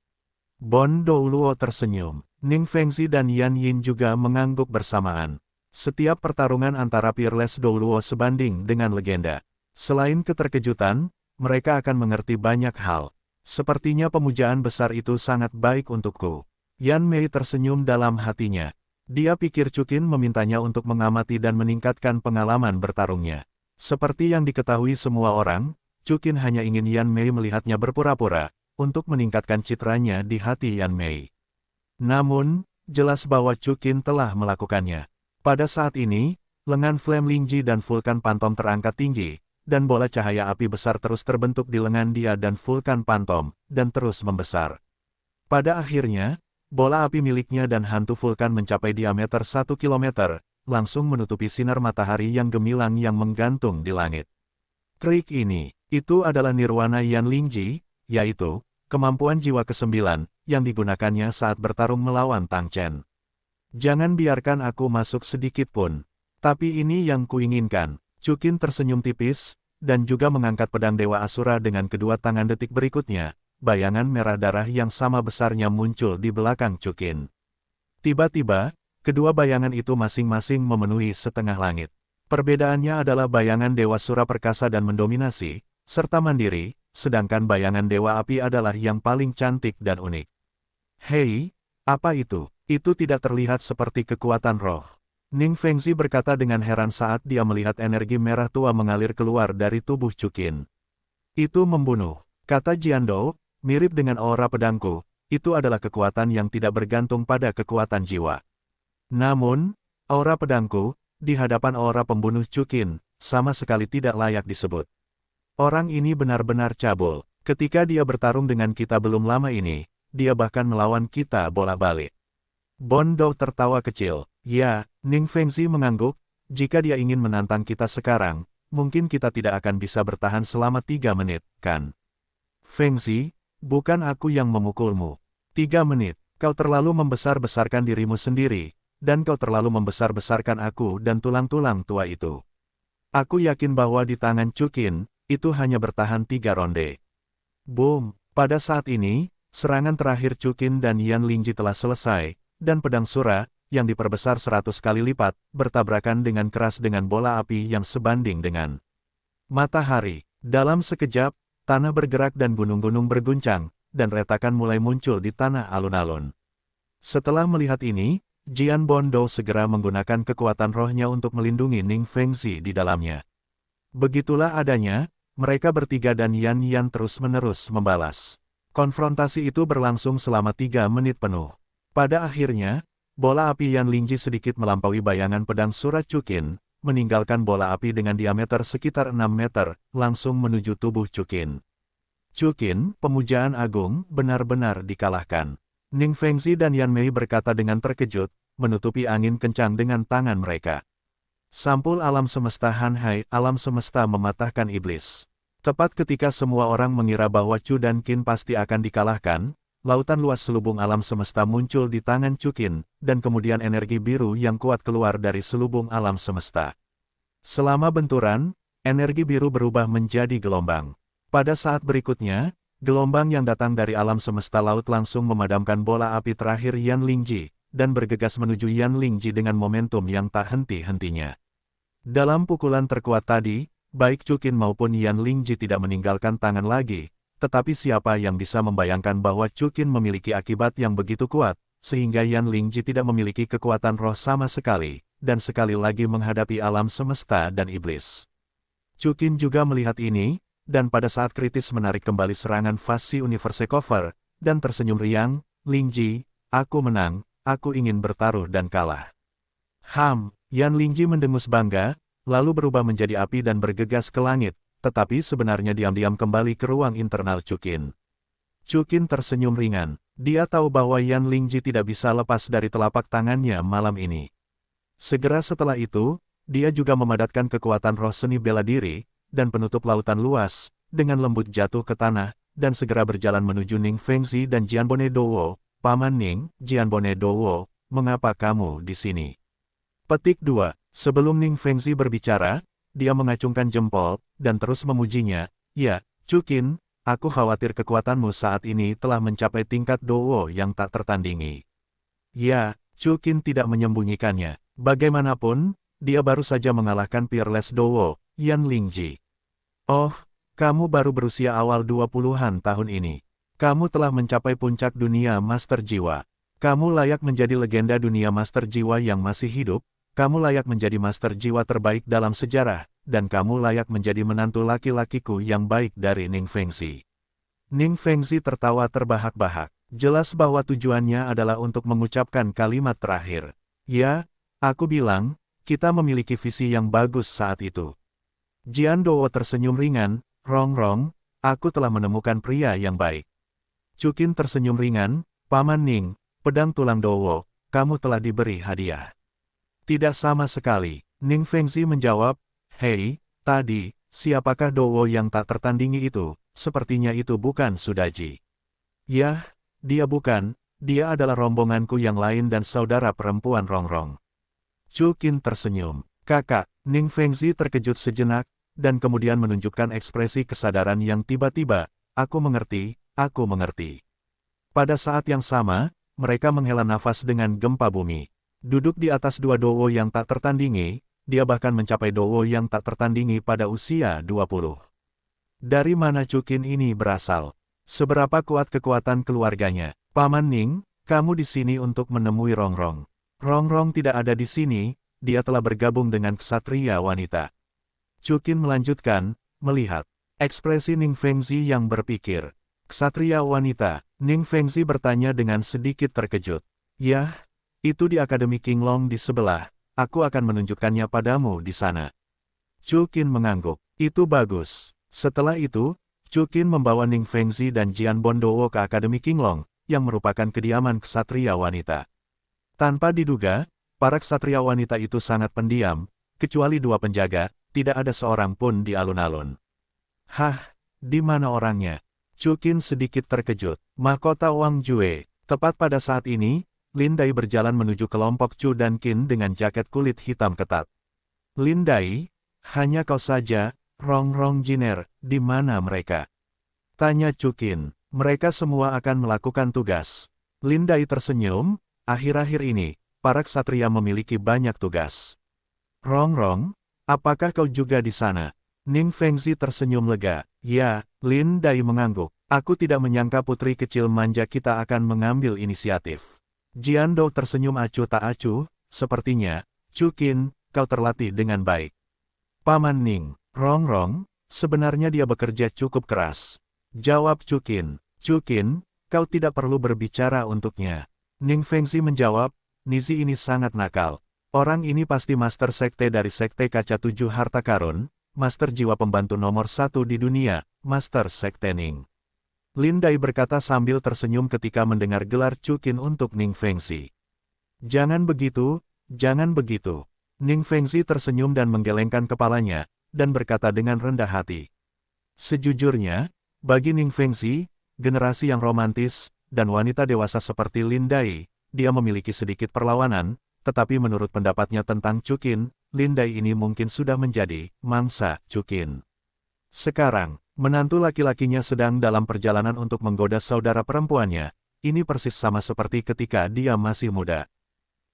Bon Douluo tersenyum. Ning Fengzi dan Yan Yin juga mengangguk bersamaan. Setiap pertarungan antara Peerless Douluo sebanding dengan legenda. Selain keterkejutan, mereka akan mengerti banyak hal. Sepertinya pemujaan besar itu sangat baik untukku. Yan Mei tersenyum dalam hatinya. Dia pikir Chuqin memintanya untuk mengamati dan meningkatkan pengalaman bertarungnya. Seperti yang diketahui semua orang, Chuqin hanya ingin Yan Mei melihatnya berpura-pura, untuk meningkatkan citranya di hati Yan Mei. Namun, jelas bahwa Chuqin telah melakukannya. Pada saat ini, lengan Flame Lingji dan Vulkan Pantom terangkat tinggi, dan bola cahaya api besar terus terbentuk di lengan dia dan Vulkan Pantom, dan terus membesar. Pada akhirnya, bola api miliknya dan hantu vulkan mencapai diameter 1 km, langsung menutupi sinar matahari yang gemilang yang menggantung di langit. Trik ini, itu adalah Nirwana Yan Lingji, yaitu kemampuan jiwa ke-9, yang digunakannya saat bertarung melawan Tang Chen. Jangan biarkan aku masuk sedikit pun. Tapi ini yang kuinginkan. Chuqin tersenyum tipis, dan juga mengangkat pedang Dewa Asura dengan kedua tangan. Detik berikutnya, bayangan merah darah yang sama besarnya muncul di belakang Chuqin. Tiba-tiba, kedua bayangan itu masing-masing memenuhi setengah langit. Perbedaannya adalah bayangan Dewa Sura perkasa dan mendominasi, serta mandiri, sedangkan bayangan Dewa Api adalah yang paling cantik dan unik. Hei, apa itu? Itu tidak terlihat seperti kekuatan roh. Ning Fengzi berkata dengan heran saat dia melihat energi merah tua mengalir keluar dari tubuh Chuqin. Itu membunuh, kata Jiandou, mirip dengan aura pedangku, itu adalah kekuatan yang tidak bergantung pada kekuatan jiwa. Namun, aura pedangku, di hadapan aura pembunuh Chuqin, sama sekali tidak layak disebut. Orang ini benar-benar cabul. Ketika dia bertarung dengan kita belum lama ini, dia bahkan melawan kita bolak-balik. Bon Dou tertawa kecil. Ya, Ning Fengzi mengangguk, jika dia ingin menantang kita sekarang, mungkin kita tidak akan bisa bertahan selama 3 menit, kan? Fengzi, bukan aku yang memukulmu. 3 menit, kau terlalu membesar-besarkan dirimu sendiri, dan kau terlalu membesar-besarkan aku dan tulang-tulang tua itu. Aku yakin bahwa di tangan Chuqin, itu hanya bertahan 3 ronde. Boom, pada saat ini, serangan terakhir Chuqin dan Yan Lingji telah selesai, dan pedang Sura, yang diperbesar 100 kali lipat, bertabrakan dengan keras dengan bola api yang sebanding dengan matahari. Dalam sekejap, tanah bergerak dan gunung-gunung berguncang, dan retakan mulai muncul di tanah alun-alun. Setelah melihat ini, Jian Bondou segera menggunakan kekuatan rohnya untuk melindungi Ning Fengzi di dalamnya. Begitulah adanya, mereka bertiga dan Yan Yan terus-menerus membalas. Konfrontasi itu berlangsung selama 3 menit penuh. Pada akhirnya, bola api Yan Lingji sedikit melampaui bayangan pedang Sura Chuqin, meninggalkan bola api dengan diameter sekitar 6 meter, langsung menuju tubuh Chuqin. Chuqin, pemujaan agung, benar-benar dikalahkan. Ning Fengzi dan Yan Mei berkata dengan terkejut, menutupi angin kencang dengan tangan mereka. Sampul alam semesta Hanhai, alam semesta mematahkan iblis. Tepat ketika semua orang mengira bahwa Chu dan Qin pasti akan dikalahkan, lautan luas selubung alam semesta muncul di tangan Chuqin, dan kemudian energi biru yang kuat keluar dari selubung alam semesta. Selama benturan, energi biru berubah menjadi gelombang. Pada saat berikutnya, gelombang yang datang dari alam semesta laut langsung memadamkan bola api terakhir Yan Lingji, dan bergegas menuju Yan Lingji dengan momentum yang tak henti-hentinya. Dalam pukulan terkuat tadi, baik Chuqin maupun Yan Lingji tidak meninggalkan tangan lagi, tetapi siapa yang bisa membayangkan bahwa Chuqin memiliki akibat yang begitu kuat, sehingga Yan Lingji tidak memiliki kekuatan roh sama sekali, dan sekali lagi menghadapi alam semesta dan iblis. Chuqin juga melihat ini, dan pada saat kritis menarik kembali serangan Fasi Universe Cover, dan tersenyum riang, Lingji, aku menang, aku ingin bertaruh dan kalah. Yan Lingji mendengus bangga, lalu berubah menjadi api dan bergegas ke langit, tetapi sebenarnya diam-diam kembali ke ruang internal Chuqin. Chuqin tersenyum ringan, dia tahu bahwa Yan Lingji tidak bisa lepas dari telapak tangannya malam ini. Segera setelah itu, dia juga memadatkan kekuatan roh seni bela diri, dan penutup lautan luas, dengan lembut jatuh ke tanah, dan segera berjalan menuju Ning Fengzi dan Jianbone Dowo. Paman Ning, Jianbone Dowo, mengapa kamu di sini? Petik 2. Sebelum Ning Fengzi berbicara, dia mengacungkan jempol, dan terus memujinya. Ya, Chukin, aku khawatir kekuatanmu saat ini telah mencapai tingkat Dowo yang tak tertandingi. Ya, Chukin tidak menyembunyikannya. Bagaimanapun, dia baru saja mengalahkan Peerless Dowo, Yan Lingji. Oh, kamu baru berusia awal 20-an tahun ini. Kamu telah mencapai puncak dunia Master Jiwa. Kamu layak menjadi legenda dunia Master Jiwa yang masih hidup. Kamu layak menjadi Master Jiwa terbaik dalam sejarah, dan kamu layak menjadi menantu laki-lakiku yang baik dari Ning Fengzi. Ning Fengzi tertawa terbahak-bahak. Jelas bahwa tujuannya adalah untuk mengucapkan kalimat terakhir. Ya, aku bilang, kita memiliki visi yang bagus saat itu. Jian Dowo tersenyum ringan, Rong, aku telah menemukan pria yang baik. Chukin tersenyum ringan, Paman Ning, pedang tulang Dowo, kamu telah diberi hadiah. Tidak sama sekali, Ning Fengzi menjawab, hei, tadi, siapakah Dowo yang tak tertandingi itu? Sepertinya itu bukan Sudaji. Yah, dia bukan, dia adalah rombonganku yang lain dan saudara perempuan Rong. Chukin tersenyum. Kakak, Ning Fengzi terkejut sejenak, dan kemudian menunjukkan ekspresi kesadaran yang tiba-tiba, aku mengerti. Pada saat yang sama, mereka menghela nafas dengan gempa bumi. Duduk di atas dua Dowo yang tak tertandingi, dia bahkan mencapai Dowo yang tak tertandingi pada usia 20. Dari mana Chukin ini berasal? Seberapa kuat kekuatan keluarganya? Paman Ning, kamu di sini untuk menemui Rong. Rong tidak ada di sini, dia telah bergabung dengan ksatria wanita. Chukin melanjutkan, melihat ekspresi Ning Fengzi yang berpikir. Ksatria wanita, Ning Fengzi bertanya dengan sedikit terkejut. Yah, itu di Akademi Qinglong di sebelah, aku akan menunjukkannya padamu di sana. Chukin mengangguk, itu bagus. Setelah itu, Chukin membawa Ning Fengzi dan Jianbone Dowo ke Akademi Qinglong, yang merupakan kediaman ksatria wanita. Tanpa diduga, para ksatria wanita itu sangat pendiam, kecuali dua penjaga, tidak ada seorang pun di alun-alun. Hah, di mana orangnya? Chukin sedikit terkejut. Mahkota Wang Jue. Tepat pada saat ini, Lin Dai berjalan menuju kelompok Chu dan Qin dengan jaket kulit hitam ketat. Lin Dai, hanya kau saja, Rong Jiner, di mana mereka? Tanya Chukin. Mereka semua akan melakukan tugas. Lin Dai tersenyum, akhir-akhir ini, para ksatria memiliki banyak tugas. Rong, apakah kau juga di sana? Ning Fengzi tersenyum lega. Ya, Lin Dai mengangguk. Aku tidak menyangka putri kecil manja kita akan mengambil inisiatif. Jian Dou tersenyum acuh tak acuh, sepertinya, Chukin, kau terlatih dengan baik. Paman Ning, Rong, sebenarnya dia bekerja cukup keras. Jawab Chukin. Chukin, kau tidak perlu berbicara untuknya. Ning Fengzi menjawab, Nizi ini sangat nakal. Orang ini pasti master sekte dari sekte kaca 7 harta karun, master jiwa pembantu nomor 1 di dunia, master sekte Ning. Lin Dai berkata sambil tersenyum ketika mendengar gelar Chukin untuk Ning Fengzi. Jangan begitu. Ning Fengzi tersenyum dan menggelengkan kepalanya, dan berkata dengan rendah hati. Sejujurnya, bagi Ning Fengzi, generasi yang romantis, dan wanita dewasa seperti Lin Dai, dia memiliki sedikit perlawanan, tetapi menurut pendapatnya tentang Chukin, Lin Dai ini mungkin sudah menjadi mangsa Chukin. Sekarang, menantu laki-lakinya sedang dalam perjalanan untuk menggoda saudara perempuannya, ini persis sama seperti ketika dia masih muda.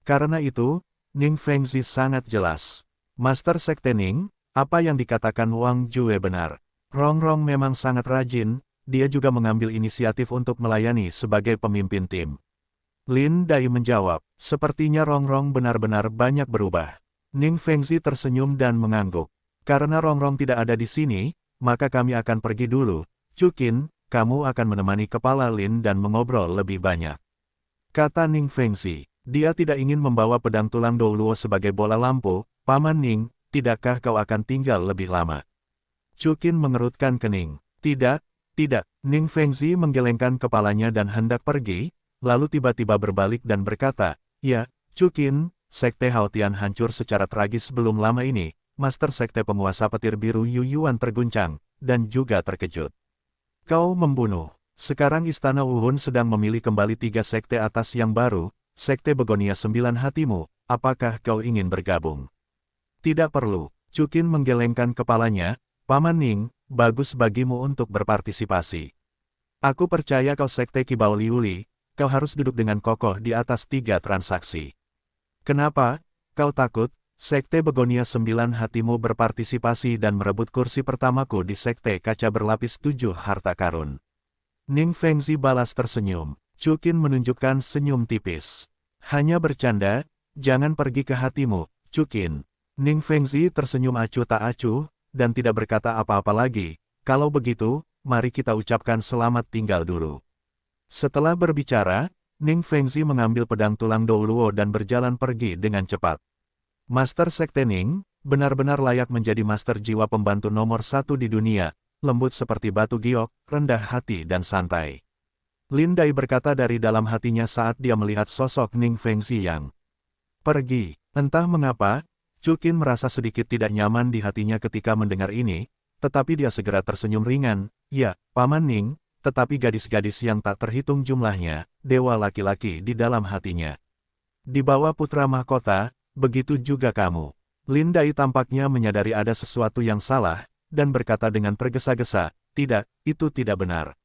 Karena itu, Ning Fengzi sangat jelas. Master Sekte Ning, apa yang dikatakan Wang Jue benar. Rong memang sangat rajin, dia juga mengambil inisiatif untuk melayani sebagai pemimpin tim. Lin Dai menjawab, sepertinya Rong benar-benar banyak berubah. Ning Fengzi tersenyum dan mengangguk. Karena Rong tidak ada di sini, maka kami akan pergi dulu. Chukin, kamu akan menemani kepala Lin dan mengobrol lebih banyak. Kata Ning Fengzi, dia tidak ingin membawa pedang tulang Douluo sebagai bola lampu. Paman Ning, tidakkah kau akan tinggal lebih lama? Chukin mengerutkan kening. Tidak. Ning Fengzi menggelengkan kepalanya dan hendak pergi, lalu tiba-tiba berbalik dan berkata, ya, Chukin, Sekte Haotian hancur secara tragis belum lama ini, Master Sekte Penguasa Petir Biru Yu Yuan terguncang, dan juga terkejut. Kau membunuh. Sekarang Istana Wuhun sedang memilih kembali 3 sekte atas yang baru, Sekte Begonia 9 Hatimu, apakah kau ingin bergabung? Tidak perlu. Chukin menggelengkan kepalanya, Paman Ning, bagus bagimu untuk berpartisipasi. Aku percaya kau Sekte Kibao Liuli, kau harus duduk dengan kokoh di atas 3 transaksi. Kenapa? Kau takut? Sekte Begonia 9 Hatimu berpartisipasi dan merebut kursi pertamaku di Sekte Kaca Berlapis 7 Harta Karun. Ning Fengzi balas tersenyum. Chukin menunjukkan senyum tipis. Hanya bercanda, jangan pergi ke hatimu, Chukin. Ning Fengzi tersenyum acuh tak acuh, dan tidak berkata apa-apa lagi. Kalau begitu, mari kita ucapkan selamat tinggal dulu. Setelah berbicara, Ning Fengzi mengambil pedang tulang Douluo dan berjalan pergi dengan cepat. Master Sekte Ning, benar-benar layak menjadi master jiwa pembantu nomor 1 di dunia, lembut seperti batu giok, rendah hati dan santai. Lin Dai berkata dari dalam hatinya saat dia melihat sosok Ning Fengzi yang pergi. Entah mengapa, Chukin merasa sedikit tidak nyaman di hatinya ketika mendengar ini, tetapi dia segera tersenyum ringan. Ya, Paman Ning, tetapi gadis-gadis yang tak terhitung jumlahnya, dewa laki-laki di dalam hatinya. Di bawah putra mahkota, begitu juga kamu. Lin Dai tampaknya menyadari ada sesuatu yang salah, dan berkata dengan tergesa-gesa, tidak, itu tidak benar.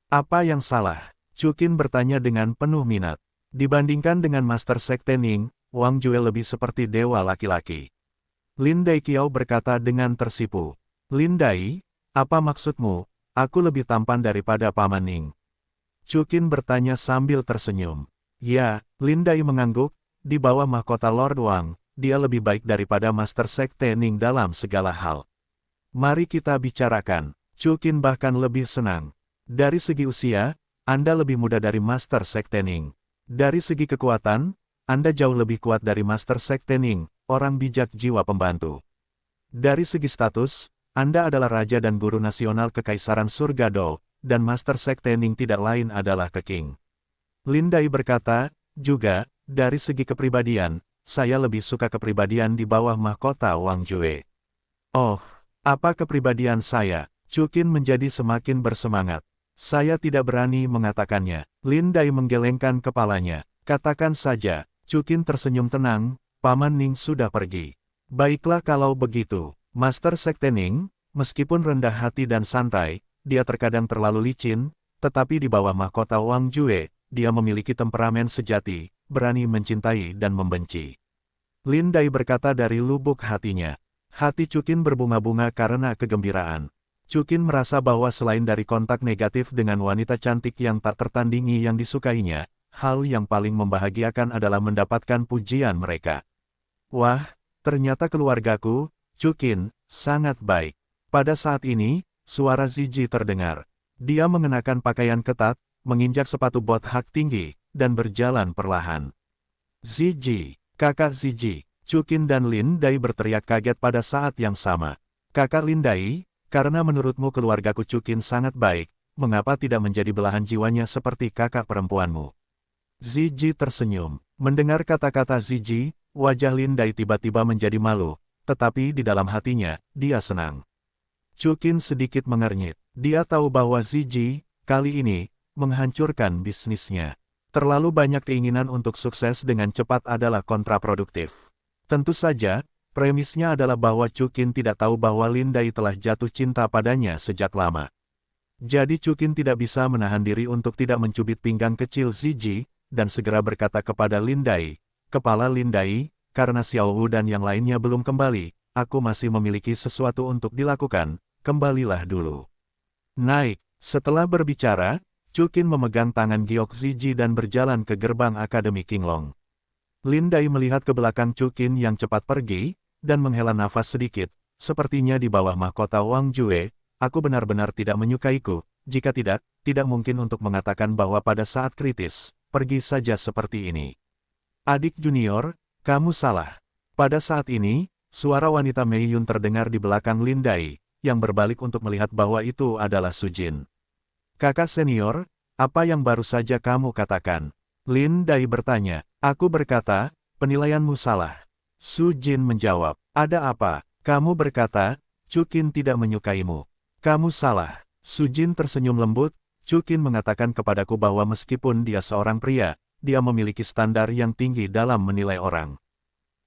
Apa yang salah? Chukin bertanya dengan penuh minat. Dibandingkan dengan Master Sekte Ning, Wang Jue lebih seperti dewa laki-laki. Lin Dai Kiao berkata dengan tersipu. Lin Dai, apa maksudmu? Aku lebih tampan daripada Paman Ning. Chukin bertanya sambil tersenyum. Ya, Lin Dai mengangguk, di bawah mahkota Lord Wang, dia lebih baik daripada Master Sekte Ning dalam segala hal. Mari kita bicarakan. Chukin bahkan lebih senang. Dari segi usia, Anda lebih muda dari Master Sekte Ning. Dari segi kekuatan, Anda jauh lebih kuat dari Master Sekte Ning, orang bijak jiwa pembantu. Dari segi status, Anda adalah Raja dan Guru Nasional Kekaisaran Surga Dou, dan Master Sekte Ning tidak lain adalah Keking. Lin Dai berkata, juga, dari segi kepribadian, saya lebih suka kepribadian di bawah mahkota Wang Jue. Oh, apa kepribadian saya? Chukin menjadi semakin bersemangat. Saya tidak berani mengatakannya. Lin Dai menggelengkan kepalanya. Katakan saja. Chukin tersenyum tenang, Paman Ning sudah pergi. Baiklah kalau begitu. Master Sekte Ning, meskipun rendah hati dan santai, dia terkadang terlalu licin, tetapi di bawah mahkota Wang Jue, dia memiliki temperamen sejati, berani mencintai dan membenci. Lin Dai berkata dari lubuk hatinya. Hati Chukin berbunga-bunga karena kegembiraan. Chukin merasa bahwa selain dari kontak negatif dengan wanita cantik yang tak tertandingi yang disukainya, hal yang paling membahagiakan adalah mendapatkan pujian mereka. Wah, ternyata keluargaku, Chukin, sangat baik. Pada saat ini, suara Ziji terdengar. Dia mengenakan pakaian ketat, menginjak sepatu bot hak tinggi, dan berjalan perlahan. Ziji, kakak Ziji, Chukin dan Lin Dai berteriak kaget pada saat yang sama. Kakak Lin Dai, karena menurutmu keluargaku Chukin sangat baik, mengapa tidak menjadi belahan jiwanya seperti kakak perempuanmu? Ziji tersenyum. Mendengar kata-kata Ziji, wajah Lin Dai tiba-tiba menjadi malu, tetapi di dalam hatinya, dia senang. Chukin sedikit mengernyit. Dia tahu bahwa Ziji, kali ini, menghancurkan bisnisnya. Terlalu banyak keinginan untuk sukses dengan cepat adalah kontraproduktif. Tentu saja, premisnya adalah bahwa Chukin tidak tahu bahwa Lin Dai telah jatuh cinta padanya sejak lama. Jadi Chukin tidak bisa menahan diri untuk tidak mencubit pinggang kecil Ziji, dan segera berkata kepada Lin Dai, Kepala Lin Dai, karena Xiao Wu dan yang lainnya belum kembali, aku masih memiliki sesuatu untuk dilakukan, kembalilah dulu. Naik. Setelah berbicara, Chukin memegang tangan Giok Ziji dan berjalan ke gerbang Akademi Qinglong. Lin Dai melihat ke belakang Chukin yang cepat pergi, dan menghela nafas sedikit, sepertinya di bawah mahkota Wang Jue, aku benar-benar tidak menyukaiku, jika tidak, tidak mungkin untuk mengatakan bahwa pada saat kritis, pergi saja seperti ini. Adik junior, kamu salah. Pada saat ini, suara wanita Mei Yun terdengar di belakang Lin Dai, yang berbalik untuk melihat bahwa itu adalah Su Jin. Kakak senior, apa yang baru saja kamu katakan? Lin Dai bertanya. Aku berkata, penilaianmu salah. Su Jin menjawab, ada apa? Kamu berkata, Chu Qin tidak menyukaimu. Kamu salah. Su Jin tersenyum lembut, Chu Qin mengatakan kepadaku bahwa meskipun dia seorang pria, dia memiliki standar yang tinggi dalam menilai orang.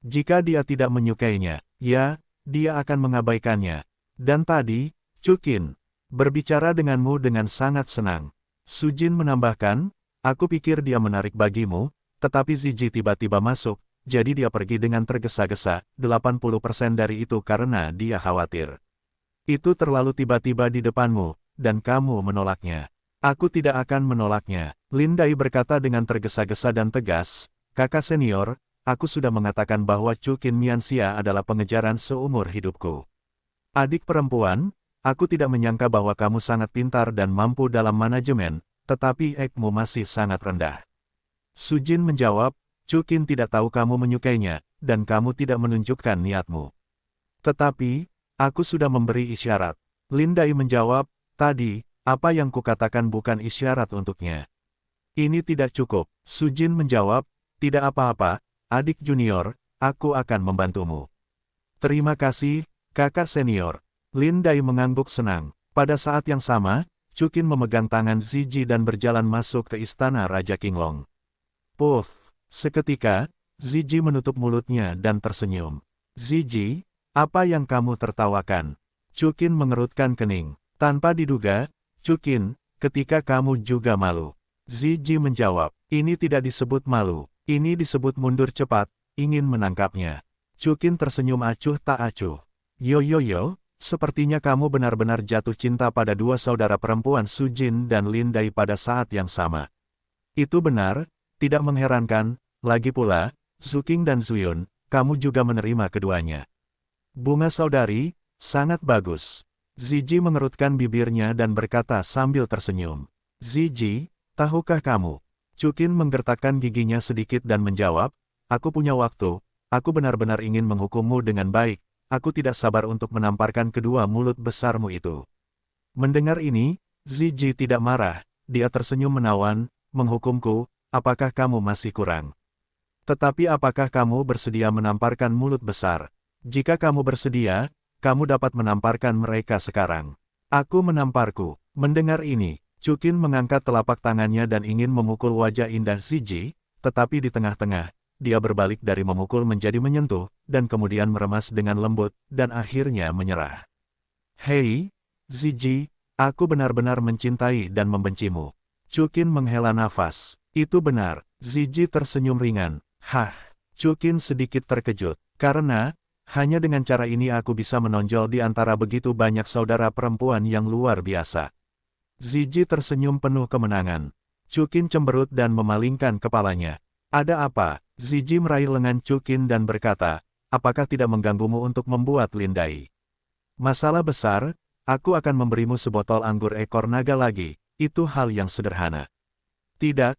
Jika dia tidak menyukainya, ya, dia akan mengabaikannya. Dan tadi, Chu Qin berbicara denganmu dengan sangat senang. Su Jin menambahkan, aku pikir dia menarik bagimu, tetapi Zizi tiba-tiba masuk, jadi dia pergi dengan tergesa-gesa, 80% dari itu karena dia khawatir. Itu terlalu tiba-tiba di depanmu, dan kamu menolaknya. Aku tidak akan menolaknya, Lin Dai berkata dengan tergesa-gesa dan tegas, kakak senior, aku sudah mengatakan bahwa Chu Qin Mianxia adalah pengejaran seumur hidupku. Adik perempuan, aku tidak menyangka bahwa kamu sangat pintar dan mampu dalam manajemen, tetapi IQ-mu masih sangat rendah. Su Jin menjawab, Chu Qin tidak tahu kamu menyukainya, dan kamu tidak menunjukkan niatmu. Tetapi, aku sudah memberi isyarat. Lin Dai menjawab, tadi, apa yang kukatakan bukan isyarat untuknya. Ini tidak cukup. Su Jin menjawab, tidak apa-apa, adik junior, aku akan membantumu. Terima kasih, kakak senior. Lin Dai mengangguk senang. Pada saat yang sama, Chu Qin memegang tangan Zizi dan berjalan masuk ke istana Raja Qinglong. Puff! Seketika, Zizi menutup mulutnya dan tersenyum. Zizi, apa yang kamu tertawakan? Chu Qin mengerutkan kening. Tanpa diduga, Chu Qin, ketika kamu juga malu. Zizi menjawab, ini tidak disebut malu, ini disebut mundur cepat, ingin menangkapnya. Chu Qin tersenyum acuh tak acuh. Yo, sepertinya kamu benar-benar jatuh cinta pada dua saudara perempuan Su Jin dan Lin Dai pada saat yang sama. Itu benar, tidak mengherankan, lagi pula, Su Qing dan Su Yun, kamu juga menerima keduanya. Bunga saudari, sangat bagus. Zizi mengerutkan bibirnya dan berkata sambil tersenyum. Zizi, tahukah kamu? Chu Qin menggertakkan giginya sedikit dan menjawab, aku punya waktu, aku benar-benar ingin menghukummu dengan baik, aku tidak sabar untuk menamparkan kedua mulut besarmu itu. Mendengar ini, Zizi tidak marah, dia tersenyum menawan, menghukumku, apakah kamu masih kurang? Tetapi apakah kamu bersedia menamparkan mulut besar? Jika kamu bersedia, kamu dapat menamparkan mereka sekarang. Aku menamparku. Mendengar ini, Chu Qin mengangkat telapak tangannya dan ingin memukul wajah indah Zizi, tetapi di tengah-tengah, dia berbalik dari memukul menjadi menyentuh, dan kemudian meremas dengan lembut, dan akhirnya menyerah. Hei, Zizi, aku benar-benar mencintai dan membencimu. Chu Qin menghela nafas. Itu benar, Zizi tersenyum ringan. Hah, Chu Qin sedikit terkejut, karena, hanya dengan cara ini aku bisa menonjol di antara begitu banyak saudara perempuan yang luar biasa. Zizi tersenyum penuh kemenangan. Chu Qin cemberut dan memalingkan kepalanya. Ada apa? Zizi meraih lengan Chu Qin dan berkata, apakah tidak mengganggumu untuk membuat Lin Dai? Masalah besar, aku akan memberimu sebotol anggur ekor naga lagi, itu hal yang sederhana. Tidak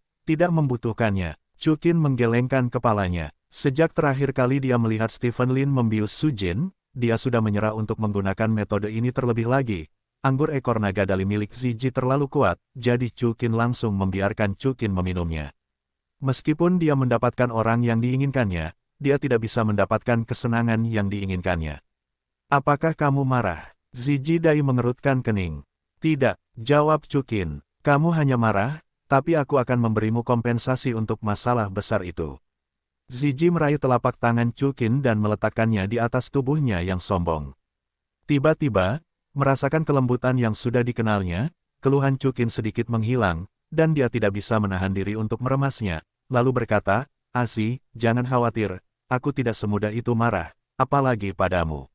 membutuhkannya. Chu Qin menggelengkan kepalanya. Sejak terakhir kali dia melihat Stephen Lin membius Su Jin, dia sudah menyerah untuk menggunakan metode ini terlebih lagi. Anggur ekor naga dali milik Zizi terlalu kuat, jadi Chu Qin langsung membiarkan Chu Qin meminumnya. Meskipun dia mendapatkan orang yang diinginkannya, dia tidak bisa mendapatkan kesenangan yang diinginkannya. Apakah kamu marah? Zizi Dai mengerutkan kening. Tidak, jawab Chu Qin. Kamu hanya marah, tapi aku akan memberimu kompensasi untuk masalah besar itu. Zizi meraih telapak tangan Chu Qin dan meletakkannya di atas tubuhnya yang sombong. Tiba-tiba, merasakan kelembutan yang sudah dikenalnya, keluhan Chu Qin sedikit menghilang, dan dia tidak bisa menahan diri untuk meremasnya, lalu berkata, Asi, jangan khawatir, aku tidak semudah itu marah, apalagi padamu.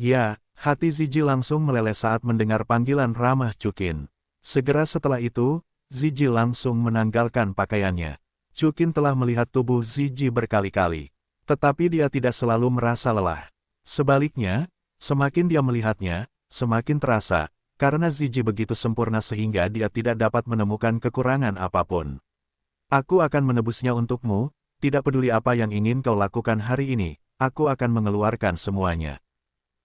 Ya, hati Zizi langsung meleleh saat mendengar panggilan ramah Chu Qin. Segera setelah itu, Zizi langsung menanggalkan pakaiannya. Chu Qin telah melihat tubuh Zizi berkali-kali. Tetapi dia tidak selalu merasa lelah. Sebaliknya, semakin dia melihatnya, semakin terasa, karena Zizi begitu sempurna sehingga dia tidak dapat menemukan kekurangan apapun. Aku akan menebusnya untukmu, tidak peduli apa yang ingin kau lakukan hari ini, aku akan mengeluarkan semuanya.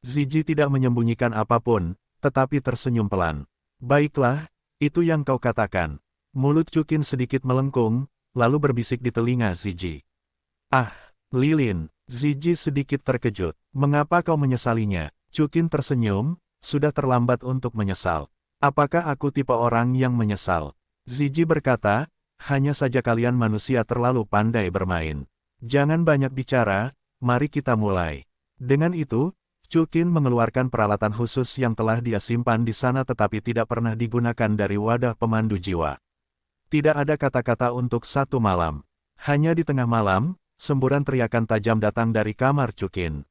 Zizi tidak menyembunyikan apapun, tetapi tersenyum pelan. Baiklah, itu yang kau katakan. Mulut Chu Qin sedikit melengkung, lalu berbisik di telinga Zizi. Ah, Lilin, Zizi sedikit terkejut. Mengapa kau menyesalinya? Chukin tersenyum, sudah terlambat untuk menyesal. Apakah aku tipe orang yang menyesal? Zizi berkata, hanya saja kalian manusia terlalu pandai bermain. Jangan banyak bicara, mari kita mulai. Dengan itu, Chukin mengeluarkan peralatan khusus yang telah dia simpan di sana tetapi tidak pernah digunakan dari wadah pemandu jiwa. Tidak ada kata-kata untuk satu malam. Hanya di tengah malam, semburan teriakan tajam datang dari kamar Chukin.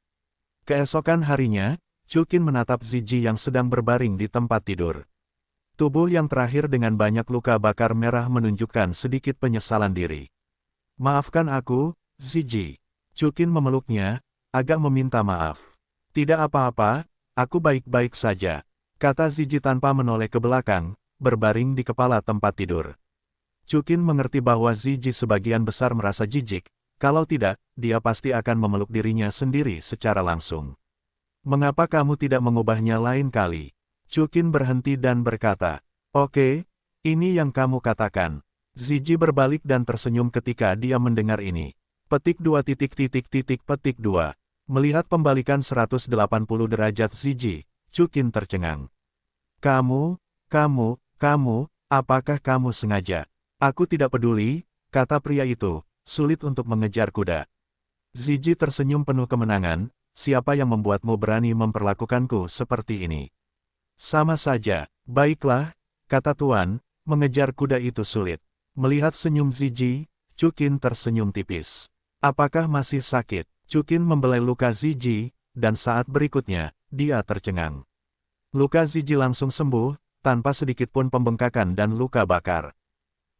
Keesokan harinya, Chukin menatap Zizi yang sedang berbaring di tempat tidur. Tubuh yang terakhir dengan banyak luka bakar merah menunjukkan sedikit penyesalan diri. Maafkan aku, Zizi. Chukin memeluknya, agak meminta maaf. Tidak apa-apa, aku baik-baik saja, kata Zizi tanpa menoleh ke belakang, berbaring di kepala tempat tidur. Chukin mengerti bahwa Zizi sebagian besar merasa jijik, kalau tidak, dia pasti akan memeluk dirinya sendiri secara langsung. Mengapa kamu tidak mengubahnya lain kali? Chukin berhenti dan berkata, oke, ini yang kamu katakan. Zizi berbalik dan tersenyum ketika dia mendengar ini. Petik 2 petik 2. Melihat pembalikan 180 derajat Zizi, Chukin tercengang. Kamu, apakah kamu sengaja? Aku tidak peduli, kata pria itu, sulit untuk mengejar kuda. Zizi tersenyum penuh kemenangan, siapa yang membuatmu berani memperlakukanku seperti ini? Sama saja, baiklah, kata Tuan, mengejar kuda itu sulit. Melihat senyum Zizi, Chukin tersenyum tipis. Apakah masih sakit? Chukin membelai luka Zizi, dan saat berikutnya, dia tercengang. Luka Zizi langsung sembuh, tanpa sedikit pun pembengkakan dan luka bakar.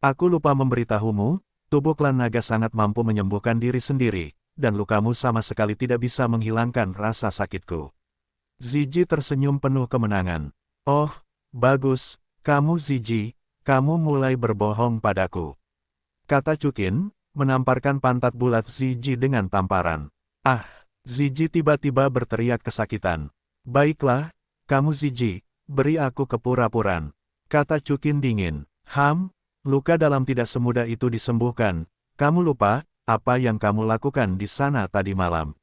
Aku lupa memberitahumu, tubuh klan naga sangat mampu menyembuhkan diri sendiri, dan lukamu sama sekali tidak bisa menghilangkan rasa sakitku. Zizi tersenyum penuh kemenangan. Oh, bagus, kamu Zizi, kamu mulai berbohong padaku. Kata Chukin, menamparkan pantat bulat Zizi dengan tamparan. Ah, Zizi tiba-tiba berteriak kesakitan. Baiklah, kamu Zizi, beri aku kepura-puran. Kata Chukin dingin. Luka dalam tidak semudah itu disembuhkan. Kamu lupa, apa yang kamu lakukan di sana tadi malam?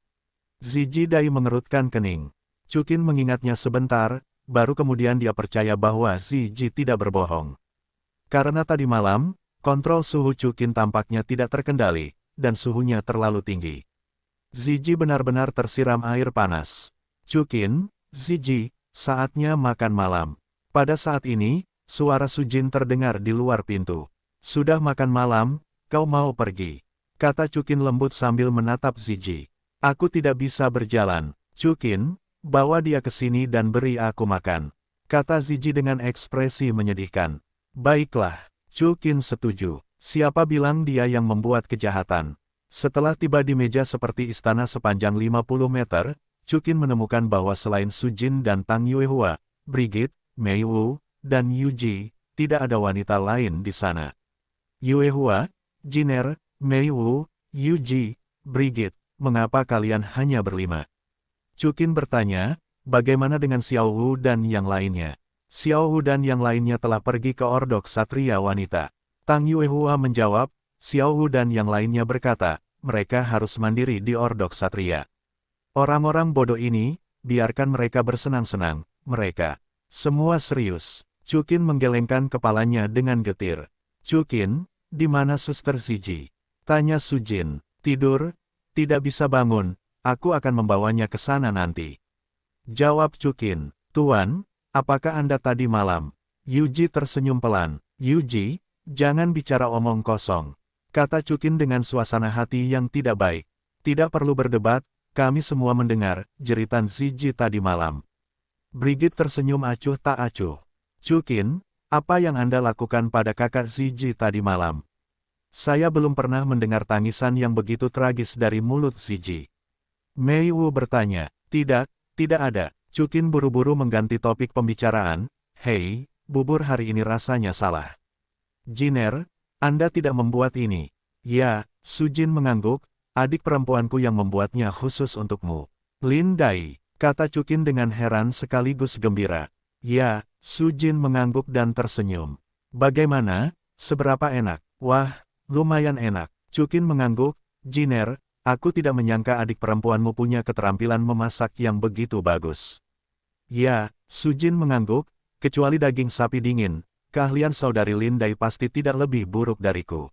Zizi Dai mengerutkan kening. Chukin mengingatnya sebentar, baru kemudian dia percaya bahwa Zizi tidak berbohong. Karena tadi malam, kontrol suhu Chukin tampaknya tidak terkendali, dan suhunya terlalu tinggi. Zizi benar-benar tersiram air panas. Chukin, Zizi, saatnya makan malam. Pada saat ini, suara Sujin terdengar di luar pintu. Sudah makan malam, kau mau pergi? Kata Chukin lembut sambil menatap Zizi. Aku tidak bisa berjalan. Chukin, bawa dia ke sini dan beri aku makan. Kata Zizi dengan ekspresi menyedihkan. Baiklah, Chukin setuju. Siapa bilang dia yang membuat kejahatan? Setelah tiba di meja seperti istana sepanjang 50 meter, Chukin menemukan bahwa selain Sujin dan Tang Yuehua, Brigit, Mei Wu, dan Yuji, tidak ada wanita lain di sana. Yuehua, Jiner, Mei Wu, Yuji, Brigit, mengapa kalian hanya berlima? Chukin bertanya, bagaimana dengan Xiao Wu dan yang lainnya? Xiao Wu dan yang lainnya telah pergi ke Ordok Satria Wanita. Tang Yuehua menjawab, Xiao Wu dan yang lainnya berkata, mereka harus mandiri di Ordok Satria. Orang-orang bodoh ini, biarkan mereka bersenang-senang, mereka. Semua serius. Chukin menggelengkan kepalanya dengan getir. Chukin, di mana Suster Zizi? Tanya Sujin. Tidur, tidak bisa bangun, aku akan membawanya ke sana nanti. Jawab Chukin. Tuan, apakah Anda tadi malam? Yuji tersenyum pelan. Yuji, jangan bicara omong kosong. Kata Chukin dengan suasana hati yang tidak baik. Tidak perlu berdebat, kami semua mendengar jeritan Zizi tadi malam. Brigit tersenyum acuh tak acuh. Chukin, apa yang Anda lakukan pada kakak Zizi tadi malam? Saya belum pernah mendengar tangisan yang begitu tragis dari mulut Zizi. Mei Wu bertanya, tidak ada. Chukin buru-buru mengganti topik pembicaraan. Hei, bubur hari ini rasanya salah. Jiner, Anda tidak membuat ini. Ya, Sujin mengangguk, adik perempuanku yang membuatnya khusus untukmu. Lin Dai, kata Chukin dengan heran sekaligus gembira. Ya, Sujin mengangguk dan tersenyum. Bagaimana? Seberapa enak? Wah, lumayan enak. Chukin mengangguk. Jiner, Aku tidak menyangka adik perempuanmu punya keterampilan memasak yang begitu bagus. Ya, Sujin mengangguk, kecuali daging sapi dingin, keahlian saudari Lin Dai pasti tidak lebih buruk dariku.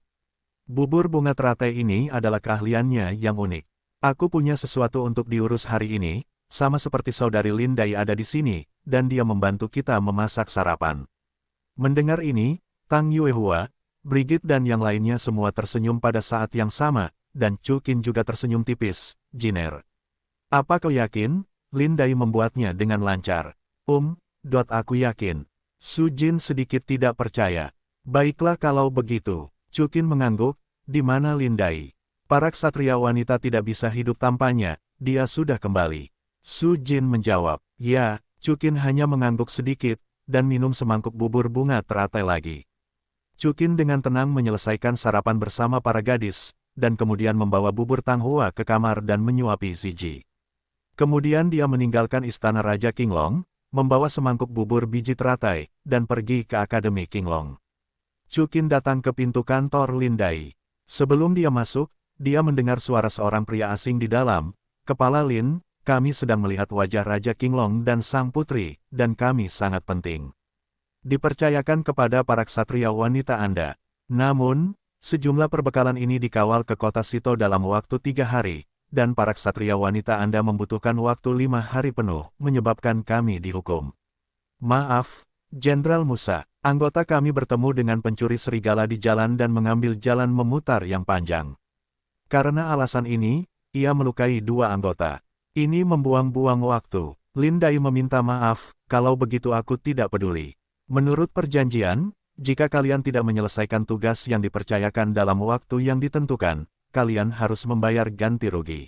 Bubur bunga teratai ini adalah keahliannya yang unik. Aku punya sesuatu untuk diurus hari ini, sama seperti saudari Lin Dai ada di sini, dan dia membantu kita memasak sarapan. Mendengar ini, Tang Yuehua, Brigit dan yang lainnya semua tersenyum pada saat yang sama, dan Chu Qin juga tersenyum tipis. Jiner. Apa kau yakin? Lin Dai membuatnya dengan lancar. Aku yakin. Su Jin sedikit tidak percaya. Baiklah kalau begitu. Chu Qin mengangguk, di mana Lin Dai? Para ksatria wanita tidak bisa hidup tanpanya, dia sudah kembali. Su Jin menjawab, ya, Chu Qin hanya mengangguk sedikit, dan minum semangkuk bubur bunga teratai lagi. Chu Qin dengan tenang menyelesaikan sarapan bersama para gadis, dan kemudian membawa bubur Tang Hua ke kamar dan menyuapi Ziji. Kemudian dia meninggalkan istana Raja Qinglong, membawa semangkuk bubur biji teratai, dan pergi ke Akademi Qinglong. Chu Qin datang ke pintu kantor Lin Dai. Sebelum dia masuk, dia mendengar suara seorang pria asing di dalam. Kepala Lin, kami sedang melihat wajah Raja Qinglong dan sang putri, dan kami sangat penting. Dipercayakan kepada para ksatria wanita Anda. Namun, sejumlah perbekalan ini dikawal ke kota Sito dalam waktu 3 hari, dan para ksatria wanita Anda membutuhkan waktu 5 hari penuh, menyebabkan kami dihukum. Maaf, Jenderal Musa, anggota kami bertemu dengan pencuri serigala di jalan dan mengambil jalan memutar yang panjang. Karena alasan ini, ia melukai 2 anggota. Ini membuang-buang waktu. Lin Dai meminta maaf, kalau begitu aku tidak peduli. Menurut perjanjian, jika kalian tidak menyelesaikan tugas yang dipercayakan dalam waktu yang ditentukan, kalian harus membayar ganti rugi.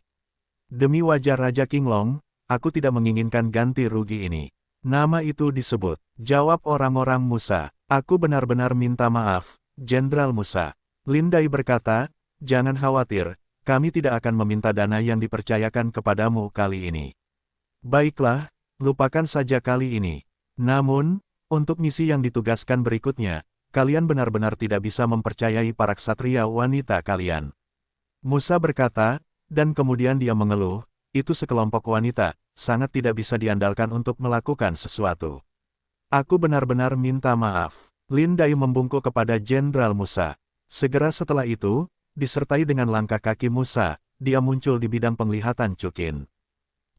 Demi wajah Raja Qinglong, aku tidak menginginkan ganti rugi ini. Nama itu disebut, jawab orang-orang Musa. Aku benar-benar minta maaf, Jenderal Musa. Lin Dai berkata, jangan khawatir, kami tidak akan meminta dana yang dipercayakan kepadamu kali ini. Baiklah, lupakan saja kali ini. Namun, untuk misi yang ditugaskan berikutnya, kalian benar-benar tidak bisa mempercayai para ksatria wanita kalian. Musa berkata, dan kemudian dia mengeluh, itu sekelompok wanita, sangat tidak bisa diandalkan untuk melakukan sesuatu. Aku benar-benar minta maaf. Lin Dai membungkuk kepada Jenderal Musa. Segera setelah itu, disertai dengan langkah kaki Musa, dia muncul di bidang penglihatan Chu Qin.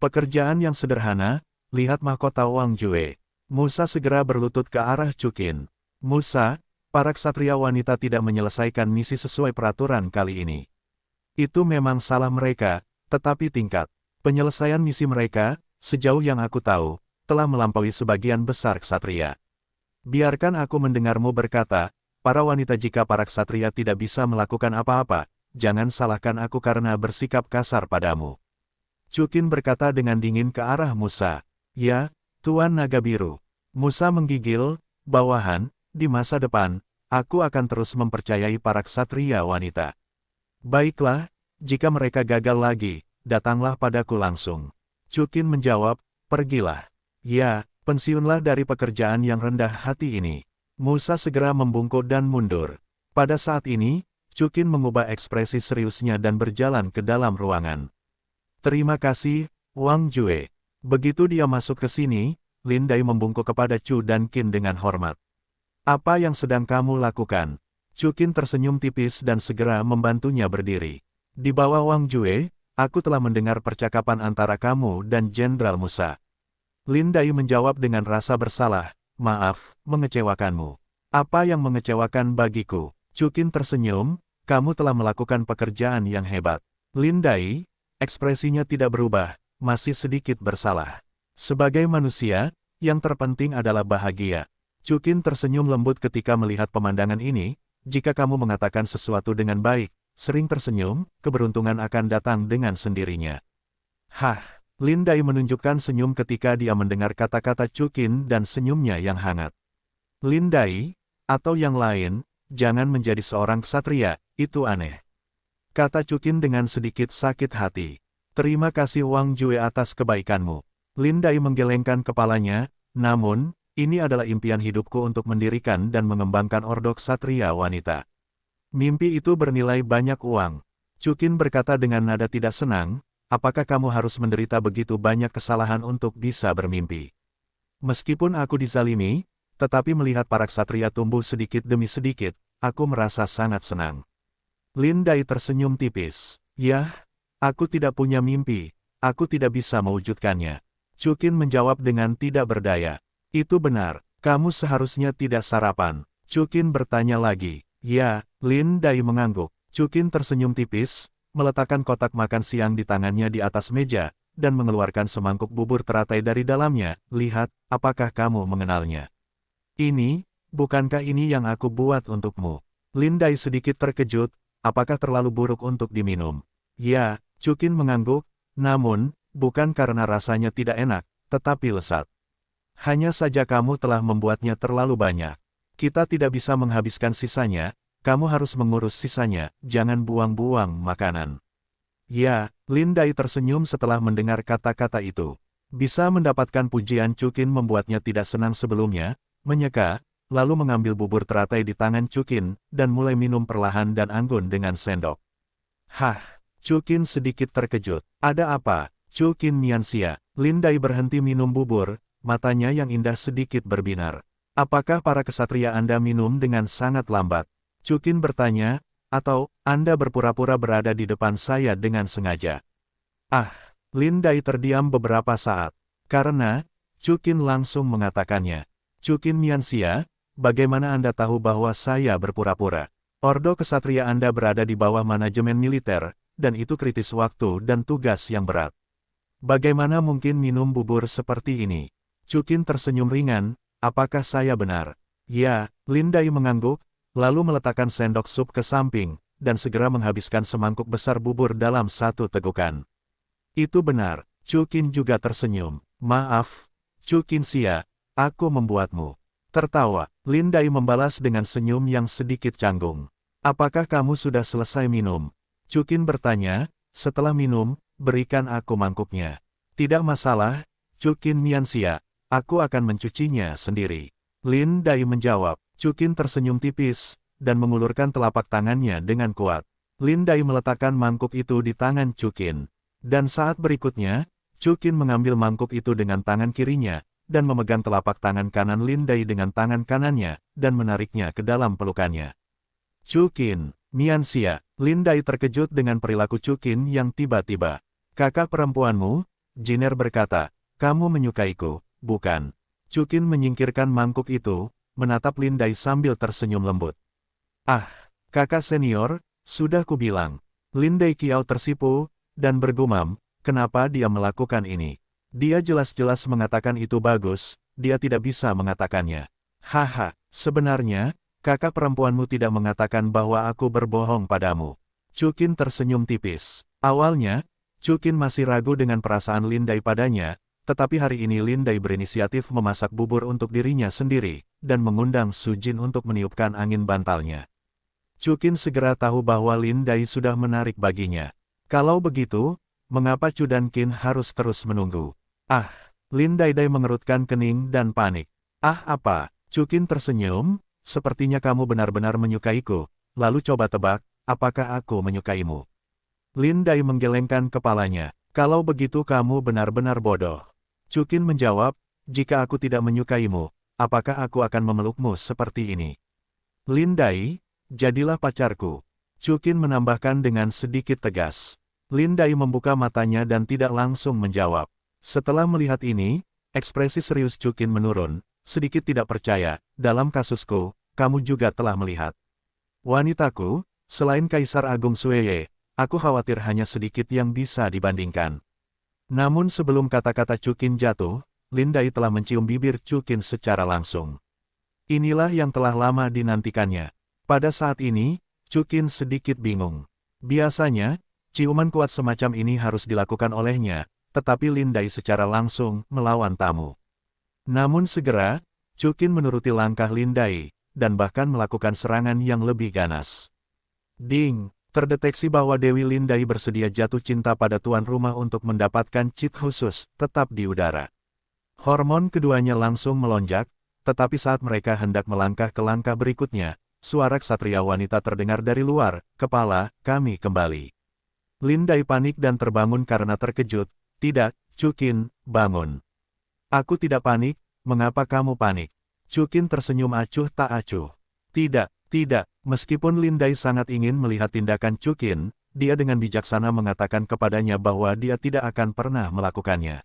Pekerjaan yang sederhana, lihat mahkota Wang Jue. Musa segera berlutut ke arah Chu Qin. Musa, para ksatria wanita tidak menyelesaikan misi sesuai peraturan kali ini. Itu memang salah mereka, tetapi tingkat penyelesaian misi mereka, sejauh yang aku tahu, telah melampaui sebagian besar ksatria. Biarkan aku mendengarmu berkata, para wanita jika para ksatria tidak bisa melakukan apa-apa, jangan salahkan aku karena bersikap kasar padamu. Chu Qin berkata dengan dingin ke arah Musa. Ya, Tuan Naga Biru. Musa menggigil, bawahan, di masa depan, aku akan terus mempercayai para ksatria wanita. Baiklah, jika mereka gagal lagi, datanglah padaku langsung. Chu Qin menjawab, pergilah. Ya, pensiunlah dari pekerjaan yang rendah hati ini. Musa segera membungkuk dan mundur. Pada saat ini, Chu Qin mengubah ekspresi seriusnya dan berjalan ke dalam ruangan. Terima kasih, Wang Jue. Begitu dia masuk ke sini, Lin Dai membungkuk kepada Chu dan Qin dengan hormat. Apa yang sedang kamu lakukan? Chu Qin tersenyum tipis dan segera membantunya berdiri. Di bawah Wang Jue, aku telah mendengar percakapan antara kamu dan Jenderal Musa. Lin Dai menjawab dengan rasa bersalah, maaf, mengecewakanmu. Apa yang mengecewakan bagiku? Chu Qin tersenyum, kamu telah melakukan pekerjaan yang hebat. Lin Dai, ekspresinya tidak berubah, masih sedikit bersalah. Sebagai manusia, yang terpenting adalah bahagia. Chu Qin tersenyum lembut ketika melihat pemandangan ini, jika kamu mengatakan sesuatu dengan baik, sering tersenyum, keberuntungan akan datang dengan sendirinya. Hah, Lin Dai menunjukkan senyum ketika dia mendengar kata-kata Chu Qin dan senyumnya yang hangat. Lin Dai, atau yang lain, jangan menjadi seorang ksatria, itu aneh. Kata Chu Qin dengan sedikit sakit hati. Terima kasih Wang Jue atas kebaikanmu. Lin Dai menggelengkan kepalanya, namun, ini adalah impian hidupku untuk mendirikan dan mengembangkan ordo ksatria wanita. Mimpi itu bernilai banyak uang. Chukin berkata dengan nada tidak senang, apakah kamu harus menderita begitu banyak kesalahan untuk bisa bermimpi? Meskipun aku dizalimi, tetapi melihat para ksatria tumbuh sedikit demi sedikit, aku merasa sangat senang. Lin Dai tersenyum tipis. Yah, aku tidak punya mimpi, aku tidak bisa mewujudkannya. Chukin menjawab dengan tidak berdaya. Itu benar, kamu seharusnya tidak sarapan. Chukin bertanya lagi. Ya, Lin Dai mengangguk. Chukin tersenyum tipis, meletakkan kotak makan siang di tangannya di atas meja, dan mengeluarkan semangkuk bubur teratai dari dalamnya. Lihat, apakah kamu mengenalnya? Ini, bukankah ini yang aku buat untukmu? Lin Dai sedikit terkejut, apakah terlalu buruk untuk diminum? Ya, Chukin mengangguk, namun, bukan karena rasanya tidak enak, tetapi lesat. Hanya saja kamu telah membuatnya terlalu banyak. Kita tidak bisa menghabiskan sisanya, kamu harus mengurus sisanya, jangan buang-buang makanan. Ya, Lin Dai tersenyum setelah mendengar kata-kata itu. Bisa mendapatkan pujian Chukin membuatnya tidak senang sebelumnya, menyeka, lalu mengambil bubur teratai di tangan Chukin, dan mulai minum perlahan dan anggun dengan sendok. Hah, Chukin sedikit terkejut. Ada apa? Chukin Mianxia. Lin Dai berhenti minum bubur, matanya yang indah sedikit berbinar. Apakah para kesatria Anda minum dengan sangat lambat? Chukin bertanya, atau, Anda berpura-pura berada di depan saya dengan sengaja? Ah, Lin Dai terdiam beberapa saat. Karena, Chukin langsung mengatakannya. Chukin Mianxia, bagaimana Anda tahu bahwa saya berpura-pura? Ordo kesatria Anda berada di bawah manajemen militer, dan itu kritis waktu dan tugas yang berat. Bagaimana mungkin minum bubur seperti ini? Chukin tersenyum ringan, apakah saya benar? Ya, Lin Dai mengangguk, lalu meletakkan sendok sup ke samping, dan segera menghabiskan semangkuk besar bubur dalam satu tegukan. Itu benar, Chukin juga tersenyum. Maaf, Chukin Xia, aku membuatmu tertawa. Lin Dai membalas dengan senyum yang sedikit canggung. Apakah kamu sudah selesai minum? Chukin bertanya, setelah minum, berikan aku mangkuknya. Tidak masalah, Chukin Mianxia, aku akan mencucinya sendiri. Lin Dai menjawab. Chukin tersenyum tipis, dan mengulurkan telapak tangannya dengan kuat. Lin Dai meletakkan mangkuk itu di tangan Chukin. Dan saat berikutnya, Chukin mengambil mangkuk itu dengan tangan kirinya, dan memegang telapak tangan kanan Lin Dai dengan tangan kanannya, dan menariknya ke dalam pelukannya. Chukin Mianxia. Lin Dai terkejut dengan perilaku Chukin yang tiba-tiba. Kakak perempuanmu, Jiner berkata, kamu menyukaiku, bukan? Chukin menyingkirkan mangkuk itu, menatap Lin Dai sambil tersenyum lembut. Ah, kakak senior, sudah kubilang. Lin Dai Kiao tersipu, dan bergumam, kenapa dia melakukan ini? Dia jelas-jelas mengatakan itu bagus, dia tidak bisa mengatakannya. Haha, sebenarnya, kakak perempuanmu tidak mengatakan bahwa aku berbohong padamu. Chukin tersenyum tipis. Awalnya, Chukin masih ragu dengan perasaan Lin Dai padanya, tetapi hari ini Lin Dai berinisiatif memasak bubur untuk dirinya sendiri, dan mengundang Su Jin untuk meniupkan angin bantalnya. Chukin segera tahu bahwa Lin Dai sudah menarik baginya. Kalau begitu, mengapa Chu dan Qin harus terus menunggu? Ah, Lin Dai mengerutkan kening dan panik. Ah apa? Chukin tersenyum, sepertinya kamu benar-benar menyukaiku, lalu coba tebak, apakah aku menyukaimu? Lin Dai menggelengkan kepalanya. Kalau begitu kamu benar-benar bodoh. Chukin menjawab, jika aku tidak menyukaimu, apakah aku akan memelukmu seperti ini? Lin Dai, jadilah pacarku. Chukin menambahkan dengan sedikit tegas. Lin Dai membuka matanya dan tidak langsung menjawab. Setelah melihat ini, ekspresi serius Chukin menurun, sedikit tidak percaya, dalam kasusku, kamu juga telah melihat. Wanitaku, selain Kaisar Agung Sueye, aku khawatir hanya sedikit yang bisa dibandingkan. Namun sebelum kata-kata Chukin jatuh, Lin Dai telah mencium bibir Chukin secara langsung. Inilah yang telah lama dinantikannya. Pada saat ini, Chukin sedikit bingung. Biasanya, ciuman kuat semacam ini harus dilakukan olehnya, tetapi Lin Dai secara langsung melawan tamu. Namun segera, Chukin menuruti langkah Lin Dai, dan bahkan melakukan serangan yang lebih ganas. Ding! Terdeteksi bahwa Dewi Lin Dai bersedia jatuh cinta pada tuan rumah untuk mendapatkan cheat khusus, tetap di udara. Hormon keduanya langsung melonjak, tetapi saat mereka hendak melangkah ke langkah berikutnya, suara ksatria wanita terdengar dari luar, kepala, kami kembali. Lin Dai panik dan terbangun karena terkejut. Tidak, Chukin, bangun. Aku tidak panik, mengapa kamu panik? Chukin tersenyum acuh tak acuh. Tidak, tidak, meskipun Lin Dai sangat ingin melihat tindakan Chukin, dia dengan bijaksana mengatakan kepadanya bahwa dia tidak akan pernah melakukannya.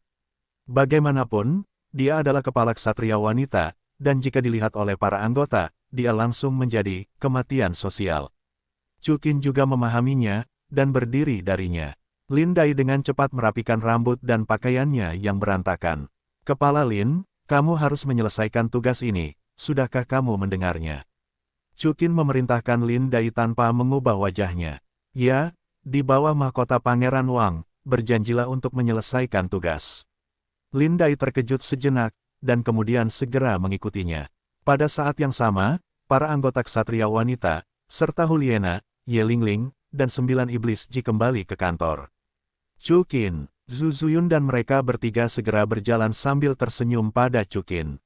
Bagaimanapun, dia adalah kepala ksatria wanita, dan jika dilihat oleh para anggota, dia langsung menjadi kematian sosial. Chukin juga memahaminya, dan berdiri darinya. Lin Dai dengan cepat merapikan rambut dan pakaiannya yang berantakan. Kepala Lin, kamu harus menyelesaikan tugas ini, sudahkah kamu mendengarnya? Chukin memerintahkan Lin Dai tanpa mengubah wajahnya. Ya, di bawah mahkota Pangeran Wang, berjanjilah untuk menyelesaikan tugas. Lin Dai terkejut sejenak, dan kemudian segera mengikutinya. Pada saat yang sama, para anggota ksatria wanita, serta Huliena, Ye Lingling, dan 9 iblis Ji kembali ke kantor. Chukin, Zhu Zuyun dan mereka bertiga segera berjalan sambil tersenyum pada Chukin.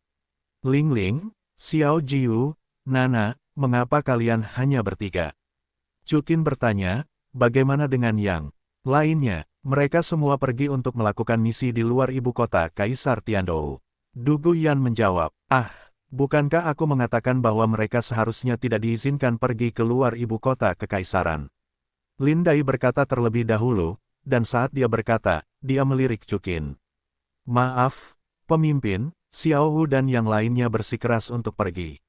Lingling, Xiao Jiu, Nana, mengapa kalian hanya bertiga? Chukin bertanya, bagaimana dengan yang lainnya? Mereka semua pergi untuk melakukan misi di luar ibu kota Kaisar Tiandou. Du Guyan menjawab, bukankah aku mengatakan bahwa mereka seharusnya tidak diizinkan pergi ke luar ibu kota kekaisaran? Lin Dai berkata terlebih dahulu, dan saat dia berkata, dia melirik Chukin. Maaf, pemimpin, Xiao Wu dan yang lainnya bersikeras untuk pergi.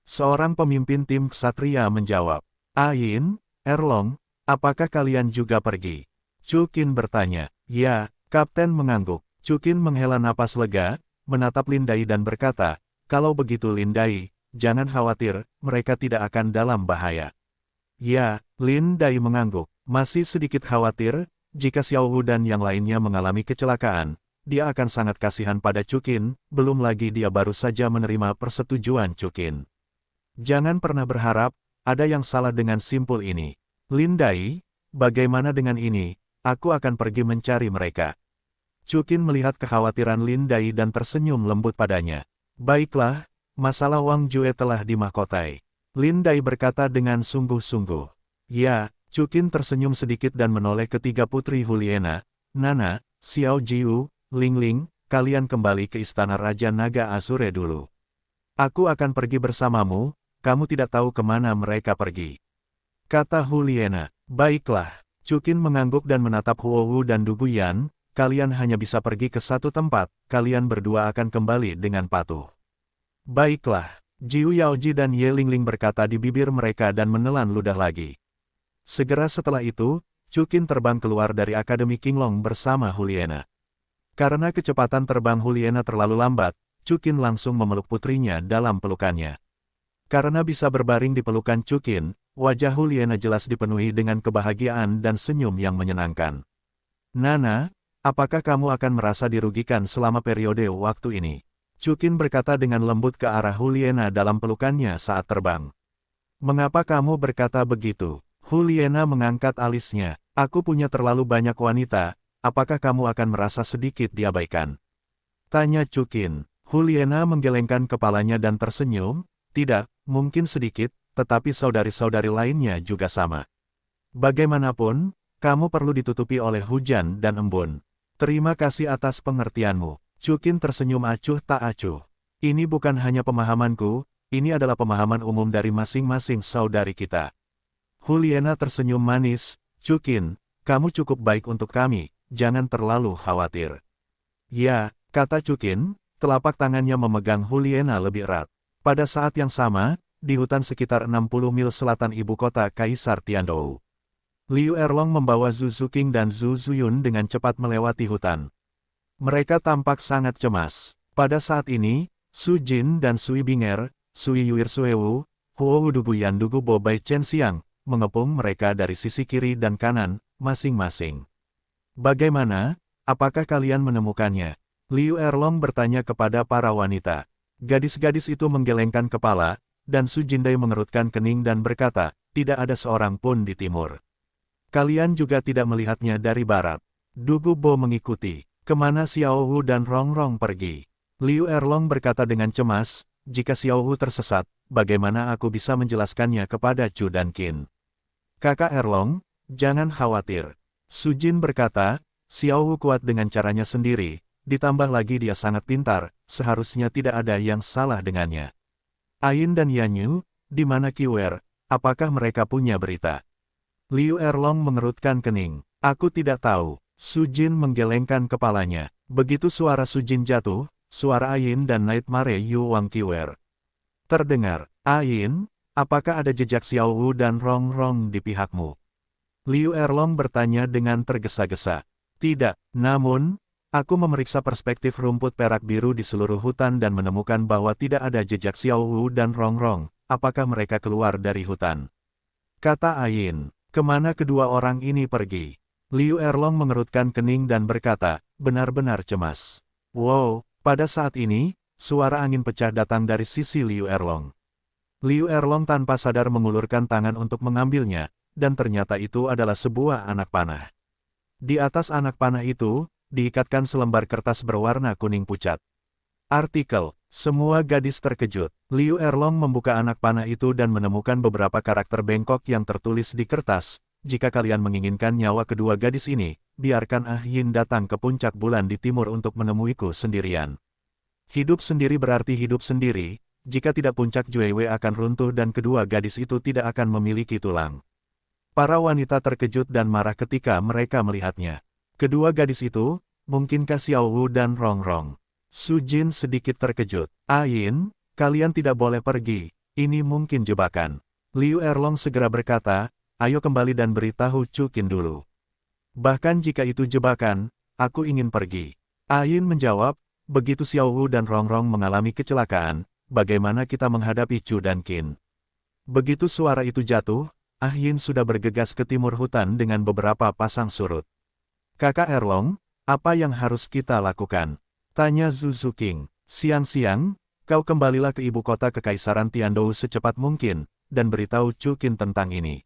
Seorang pemimpin tim ksatria menjawab, Ain, Erlong, apakah kalian juga pergi? Chukin bertanya, ya, Kapten mengangguk. Chukin menghela napas lega, menatap Lin Dai dan berkata, kalau begitu Lin Dai, jangan khawatir, mereka tidak akan dalam bahaya. Ya, Lin Dai mengangguk, masih sedikit khawatir, jika Xiao Wu dan yang lainnya mengalami kecelakaan, dia akan sangat kasihan pada Chukin, belum lagi dia baru saja menerima persetujuan Chukin. Jangan pernah berharap, ada yang salah dengan simpul ini. Lin Dai, bagaimana dengan ini, aku akan pergi mencari mereka. Chukin melihat kekhawatiran Lin Dai dan tersenyum lembut padanya. Baiklah, masalah Wang Jue telah dimahkotai. Lin Dai berkata dengan sungguh-sungguh. Ya, Chukin tersenyum sedikit dan menoleh ketiga putri Huliena, Nana, Xiao Jiu, Lingling, kalian kembali ke istana Raja Naga Azure dulu. Aku akan pergi bersamamu, kamu tidak tahu kemana mereka pergi. Kata Huliena, baiklah. Chukin mengangguk dan menatap Huo Wu dan Du Guyan, kalian hanya bisa pergi ke satu tempat, kalian berdua akan kembali dengan patuh. Baiklah, Jiu Yaoji dan Ye Lingling berkata di bibir mereka dan menelan ludah lagi. Segera setelah itu, Chukin terbang keluar dari Akademi Qinglong bersama Huliena. Karena kecepatan terbang Huliena terlalu lambat, Chukin langsung memeluk putrinya dalam pelukannya. Karena bisa berbaring di pelukan Chukin, wajah Huliena jelas dipenuhi dengan kebahagiaan dan senyum yang menyenangkan. Nana, apakah kamu akan merasa dirugikan selama periode waktu ini? Chukin berkata dengan lembut ke arah Huliena dalam pelukannya saat terbang. Mengapa kamu berkata begitu? Huliena mengangkat alisnya. Aku punya terlalu banyak wanita, apakah kamu akan merasa sedikit diabaikan? Tanya Chukin. Huliena menggelengkan kepalanya dan tersenyum. Tidak, mungkin sedikit, tetapi saudari-saudari lainnya juga sama. Bagaimanapun, kamu perlu ditutupi oleh hujan dan embun. Terima kasih atas pengertianmu. Chukin tersenyum acuh tak acuh. Ini bukan hanya pemahamanku, ini adalah pemahaman umum dari masing-masing saudari kita. Huliena tersenyum manis, Chukin, kamu cukup baik untuk kami, jangan terlalu khawatir. Ya, kata Chukin, telapak tangannya memegang Huliena lebih erat. Pada saat yang sama, di hutan sekitar 60 mil selatan ibu kota Kaisar Tiandou. Liu Erlong membawa Zhu Zuqing dan Zhu Zuyun dengan cepat melewati hutan. Mereka tampak sangat cemas. Pada saat ini, Su Jin dan Sui Binger, Sui Yuir Suewu, Huo Du Guyan Dugu Bo Bai Chen Xiang, mengepung mereka dari sisi kiri dan kanan, masing-masing. Bagaimana? Apakah kalian menemukannya? Liu Erlong bertanya kepada para wanita. Gadis-gadis itu menggelengkan kepala, dan Su Jindai mengerutkan kening dan berkata, tidak ada seorang pun di timur. Kalian juga tidak melihatnya dari barat. Dugu Bo mengikuti. Kemana Xiao Wu dan Rong Rong pergi? Liu Erlong berkata dengan cemas, jika Xiao Wu tersesat, bagaimana aku bisa menjelaskannya kepada Chu dan Qin? Kakak Erlong, jangan khawatir. Su Jin berkata, Xiao Wu kuat dengan caranya sendiri, ditambah lagi dia sangat pintar, seharusnya tidak ada yang salah dengannya. Ain dan Yanyu, di mana Qiwer, apakah mereka punya berita? Liu Erlong mengerutkan kening. Aku tidak tahu. Su Jin menggelengkan kepalanya. Begitu suara Su Jin jatuh, suara Ain dan Nightmare Yu Wang Qiwer terdengar. Ain, apakah ada jejak Xiao Wu dan Rong Rong di pihakmu? Liu Erlong bertanya dengan tergesa-gesa. Tidak, namun, aku memeriksa perspektif rumput perak biru di seluruh hutan dan menemukan bahwa tidak ada jejak Xiao Wu dan Rong Rong. Apakah mereka keluar dari hutan? Kata Ain. Kemana kedua orang ini pergi? Liu Erlong mengerutkan kening dan berkata, benar-benar cemas. Wow, pada saat ini, suara angin pecah datang dari sisi Liu Erlong. Liu Erlong tanpa sadar mengulurkan tangan untuk mengambilnya, dan ternyata itu adalah sebuah anak panah. Di atas anak panah itu, diikatkan selembar kertas berwarna kuning pucat. Artikel, semua gadis terkejut. Liu Erlong membuka anak panah itu dan menemukan beberapa karakter bengkok yang tertulis di kertas. Jika kalian menginginkan nyawa kedua gadis ini, biarkan Ah Yin datang ke puncak bulan di timur untuk menemuiku sendirian. Hidup sendiri berarti hidup sendiri, jika tidak puncak Juewe akan runtuh dan kedua gadis itu tidak akan memiliki tulang. Para wanita terkejut dan marah ketika mereka melihatnya. Kedua gadis itu, mungkinkah Xiao Wu dan Rong Rong? Su Jin sedikit terkejut. Ain, kalian tidak boleh pergi, ini mungkin jebakan. Liu Erlong segera berkata, ayo kembali dan beritahu Chu Qin dulu. Bahkan jika itu jebakan, aku ingin pergi. Ain menjawab, begitu Xiao Wu dan Rong Rong mengalami kecelakaan, bagaimana kita menghadapi Chu dan Qin? Begitu suara itu jatuh, Ah Yin sudah bergegas ke timur hutan dengan beberapa pasang surut. Kakak Erlong, apa yang harus kita lakukan? Tanya Zhu Zuqing. Siang-siang, kau kembalilah ke ibu kota Kekaisaran Tiandou secepat mungkin, dan beritahu Chu Qin tentang ini.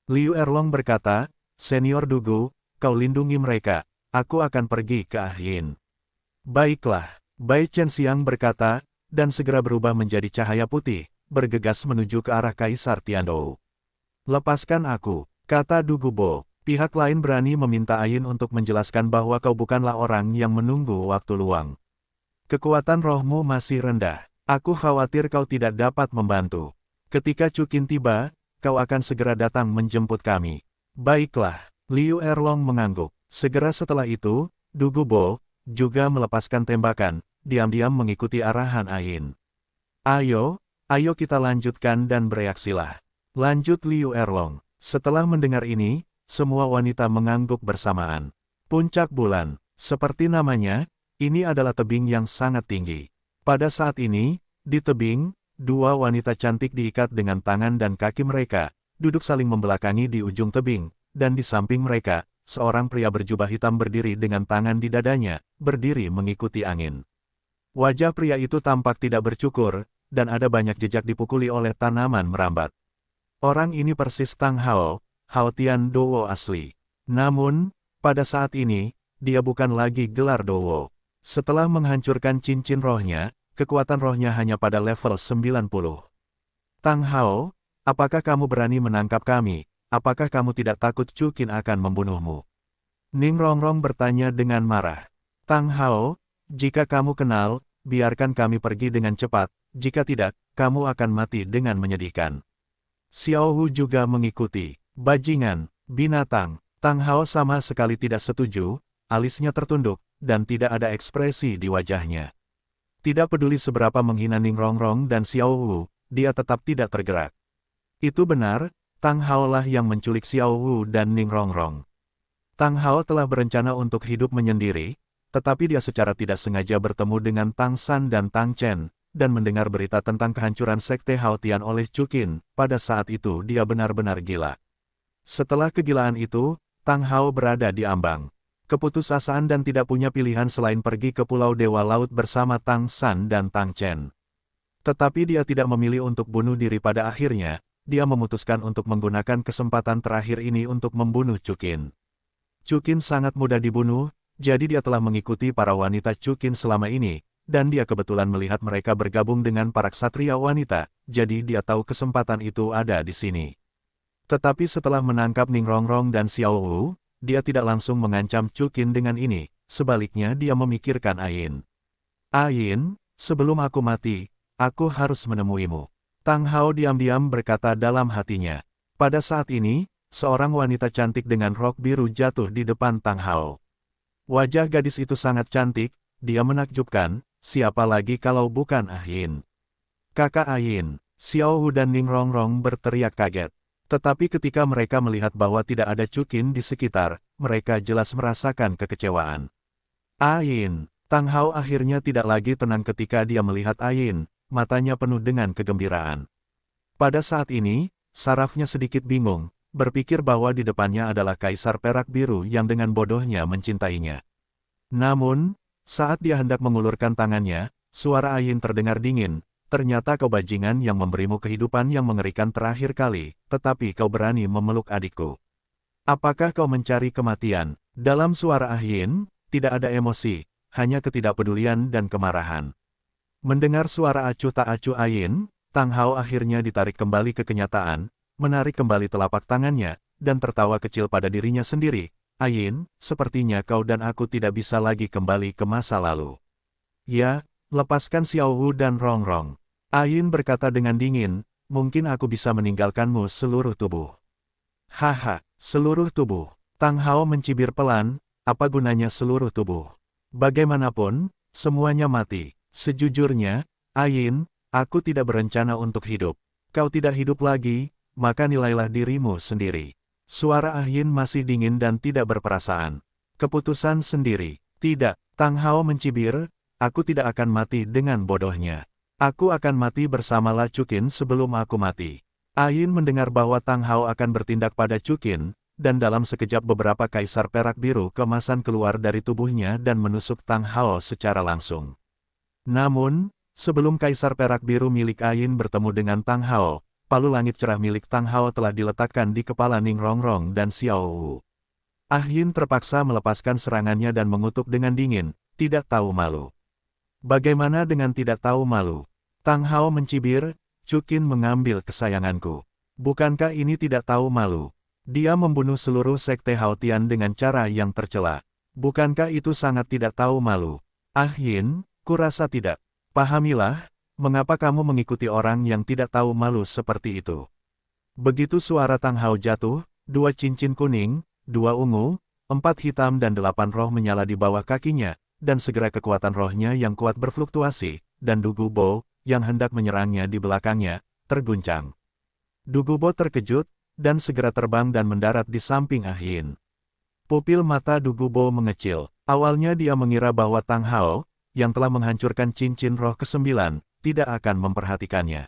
Liu Erlong berkata, Senior Dugu, kau lindungi mereka, aku akan pergi ke Ah Yin. Baiklah, Bai Chen Xiang berkata, dan segera berubah menjadi cahaya putih, bergegas menuju ke arah Kaisar Tiandou. Lepaskan aku, kata Dugu Bo. Pihak lain berani meminta Ain untuk menjelaskan bahwa kau bukanlah orang yang menunggu waktu luang. Kekuatan rohmu masih rendah. Aku khawatir kau tidak dapat membantu. Ketika Chu Qin tiba, kau akan segera datang menjemput kami. Baiklah, Liu Erlong mengangguk. Segera setelah itu, Dugu Bo juga melepaskan tembakan, diam-diam mengikuti arahan Ain. Ayo kita lanjutkan dan bereaksilah. Lanjut Liu Erlong. Setelah mendengar ini, semua wanita mengangguk bersamaan. Puncak bulan, seperti namanya, ini adalah tebing yang sangat tinggi. Pada saat ini, di tebing, dua wanita cantik diikat dengan tangan dan kaki mereka, duduk saling membelakangi di ujung tebing, dan di samping mereka, seorang pria berjubah hitam berdiri dengan tangan di dadanya, berdiri mengikuti angin. Wajah pria itu tampak tidak bercukur, dan ada banyak jejak dipukuli oleh tanaman merambat. Orang ini persis Tang Hao, Hao Tian Dowo asli. Namun, pada saat ini, dia bukan lagi gelar Dowo. Setelah menghancurkan cincin rohnya, kekuatan rohnya hanya pada level 90. Tang Hao, apakah kamu berani menangkap kami? Apakah kamu tidak takut Chu Qin akan membunuhmu? Ning Rongrong bertanya dengan marah. Tang Hao, jika kamu kenal, biarkan kami pergi dengan cepat, jika tidak, kamu akan mati dengan menyedihkan. Xiao Wu juga mengikuti. Bajingan, binatang. Tang Hao sama sekali tidak setuju, alisnya tertunduk, dan tidak ada ekspresi di wajahnya. Tidak peduli seberapa menghina Ning Rongrong dan Xiao Wu, dia tetap tidak tergerak. Itu benar, Tang Hao lah yang menculik Xiao Wu dan Ning Rongrong. Tang Hao telah berencana untuk hidup menyendiri, tetapi dia secara tidak sengaja bertemu dengan Tang San dan Tang Chen, dan mendengar berita tentang kehancuran Sekte Hao Tian oleh Chu Qin. Pada saat itu dia benar-benar gila. Setelah kegilaan itu, Tang Hao berada di ambang keputusasaan dan tidak punya pilihan selain pergi ke Pulau Dewa Laut bersama Tang San dan Tang Chen. Tetapi dia tidak memilih untuk bunuh diri pada akhirnya, dia memutuskan untuk menggunakan kesempatan terakhir ini untuk membunuh Chu Qin. Chu Qin sangat mudah dibunuh, jadi dia telah mengikuti para wanita Chu Qin selama ini, dan dia kebetulan melihat mereka bergabung dengan para ksatria wanita, jadi dia tahu kesempatan itu ada di sini. Tetapi setelah menangkap Ning Rongrong dan Xiao Wu, dia tidak langsung mengancam Chukin dengan ini, sebaliknya dia memikirkan Ain. Ain, sebelum aku mati, aku harus menemuimu. Tang Hao diam-diam berkata dalam hatinya. Pada saat ini, seorang wanita cantik dengan rok biru jatuh di depan Tang Hao. Wajah gadis itu sangat cantik, dia menakjubkan, siapa lagi kalau bukan Ain. Kakak Ain, Xiao Wu dan Ning Rongrong berteriak kaget. Tetapi ketika mereka melihat bahwa tidak ada Chukin di sekitar, mereka jelas merasakan kekecewaan. Ain, Tang Hao akhirnya tidak lagi tenang ketika dia melihat Ain, matanya penuh dengan kegembiraan. Pada saat ini, sarafnya sedikit bingung, berpikir bahwa di depannya adalah Kaisar Perak Biru yang dengan bodohnya mencintainya. Namun, saat dia hendak mengulurkan tangannya, suara Ain terdengar dingin, ternyata kau bajingan yang memberimu kehidupan yang mengerikan terakhir kali, tetapi kau berani memeluk adikku. Apakah kau mencari kematian? Dalam suara Ain, tidak ada emosi, hanya ketidakpedulian dan kemarahan. Mendengar suara acuh tak acuh Ain, Tang Hao akhirnya ditarik kembali ke kenyataan, menarik kembali telapak tangannya, dan tertawa kecil pada dirinya sendiri. Ain, sepertinya kau dan aku tidak bisa lagi kembali ke masa lalu. Ya, lepaskan Xiao Wu dan Rongrong. Ain berkata dengan dingin, mungkin aku bisa meninggalkanmu seluruh tubuh. Haha, seluruh tubuh. Tang Hao mencibir pelan, apa gunanya seluruh tubuh? Bagaimanapun, semuanya mati. Sejujurnya, Ain, aku tidak berencana untuk hidup. Kau tidak hidup lagi, maka nilailah dirimu sendiri. Suara Ain masih dingin dan tidak berperasaan. Keputusan sendiri. Tidak, Tang Hao mencibir, aku tidak akan mati dengan bodohnya. Aku akan mati bersama La Chukin sebelum aku mati. Ain mendengar bahwa Tang Hao akan bertindak pada Chukin, dan dalam sekejap beberapa Kaisar Perak Biru kemasan keluar dari tubuhnya dan menusuk Tang Hao secara langsung. Namun, sebelum Kaisar Perak Biru milik Ain bertemu dengan Tang Hao, palu langit cerah milik Tang Hao telah diletakkan di kepala Ning Rongrong dan Xiao Wu. Ain terpaksa melepaskan serangannya dan mengutuk dengan dingin, tidak tahu malu. Bagaimana dengan tidak tahu malu? Tang Hao mencibir, Chukin mengambil kesayanganku. Bukankah ini tidak tahu malu? Dia membunuh seluruh sekte Haotian dengan cara yang tercela. Bukankah itu sangat tidak tahu malu? Ain, kurasa tidak. Pahamilah, mengapa kamu mengikuti orang yang tidak tahu malu seperti itu. Begitu suara Tang Hao jatuh, 2 cincin kuning, 2 ungu, 4 hitam dan 8 roh menyala di bawah kakinya, dan segera kekuatan rohnya yang kuat berfluktuasi, dan Du Gubo, yang hendak menyerangnya di belakangnya, terguncang. Du Gubo terkejut, dan segera terbang dan mendarat di samping Ain. Pupil mata Du Gubo mengecil. Awalnya dia mengira bahwa Tang Hao, yang telah menghancurkan cincin roh ke-9, tidak akan memperhatikannya.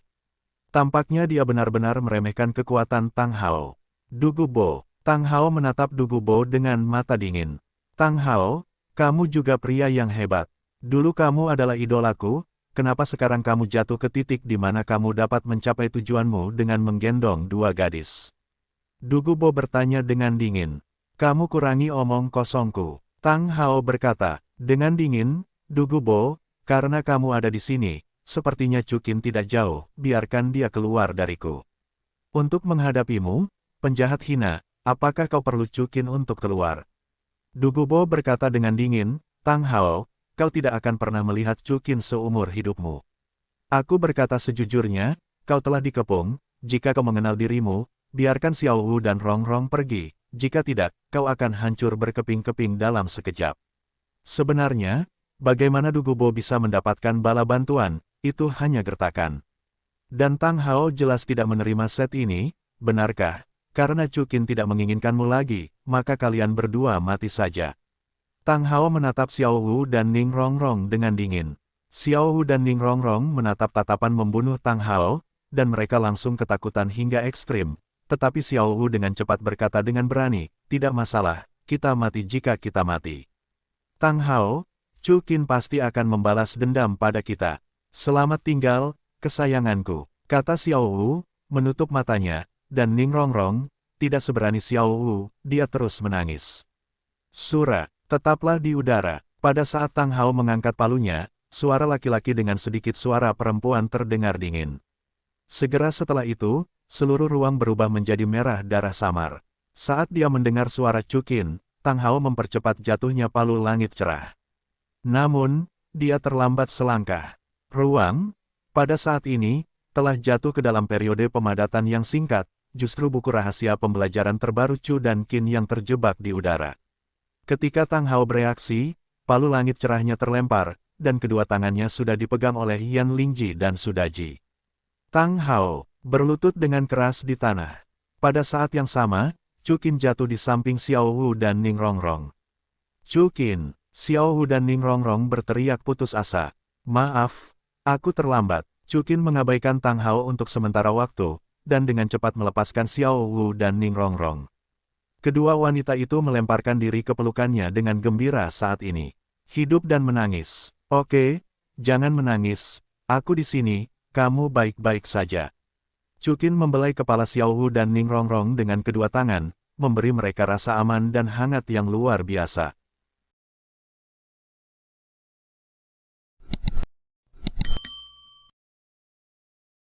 Tampaknya dia benar-benar meremehkan kekuatan Tang Hao. Du Gubo. Tang Hao menatap Du Gubo dengan mata dingin. Tang Hao, kamu juga pria yang hebat. Dulu kamu adalah idolaku, kenapa sekarang kamu jatuh ke titik di mana kamu dapat mencapai tujuanmu dengan menggendong 2 gadis? Du Gubo bertanya dengan dingin. Kamu kurangi omong kosongku. Tang Hao berkata, dengan dingin, Du Gubo, karena kamu ada di sini, sepertinya Chukin tidak jauh, biarkan dia keluar dariku. Untuk menghadapimu, penjahat hina, apakah kau perlu Chukin untuk keluar? Du Gubo berkata dengan dingin, Tang Hao, kau tidak akan pernah melihat Chukin seumur hidupmu. Aku berkata sejujurnya, kau telah dikepung, jika kau mengenal dirimu, biarkan Xiao Wu dan Rongrong pergi, jika tidak, kau akan hancur berkeping-keping dalam sekejap. Sebenarnya, bagaimana Du Gubo bisa mendapatkan bala bantuan, itu hanya gertakan. Dan Tang Hao jelas tidak menerima set ini, benarkah? Karena Chukin tidak menginginkanmu lagi, maka kalian berdua mati saja. Tang Hao menatap Xiao Wu dan Ning Rongrong dengan dingin. Xiao Wu dan Ning Rongrong menatap tatapan membunuh Tang Hao, dan mereka langsung ketakutan hingga ekstrim. Tetapi Xiao Wu dengan cepat berkata dengan berani, tidak masalah, kita mati jika kita mati. Tang Hao, Chukin pasti akan membalas dendam pada kita. Selamat tinggal, kesayanganku, kata Xiao Wu, menutup matanya, dan Ning Rongrong, tidak seberani Xiao Wu, dia terus menangis. Sura, tetaplah di udara. Pada saat Tang Hao mengangkat palunya, suara laki-laki dengan sedikit suara perempuan terdengar dingin. Segera setelah itu, seluruh ruang berubah menjadi merah darah samar. Saat dia mendengar suara Chukin, Tang Hao mempercepat jatuhnya palu langit cerah. Namun, dia terlambat selangkah. Ruang, pada saat ini, telah jatuh ke dalam periode pemadatan yang singkat, justru buku rahasia pembelajaran terbaru Chu dan Qin yang terjebak di udara. Ketika Tang Hao bereaksi, palu langit cerahnya terlempar, dan kedua tangannya sudah dipegang oleh Yan Lingji dan Sudaji. Tang Hao berlutut dengan keras di tanah. Pada saat yang sama, Chu Qin jatuh di samping Xiao Wu dan Ning Rongrong. Chu Qin, Xiao Wu dan Ning Rongrong berteriak putus asa. Maaf, aku terlambat. Chu Qin mengabaikan Tang Hao untuk sementara waktu, dan dengan cepat melepaskan Xiao Wu dan Ning Rongrong. Kedua wanita itu melemparkan diri ke pelukannya dengan gembira saat ini. Hidup dan menangis. Oke, jangan menangis. Aku di sini, kamu baik-baik saja. Chu Qin membelai kepala Xiao Wu dan Ning Rongrong dengan kedua tangan, memberi mereka rasa aman dan hangat yang luar biasa.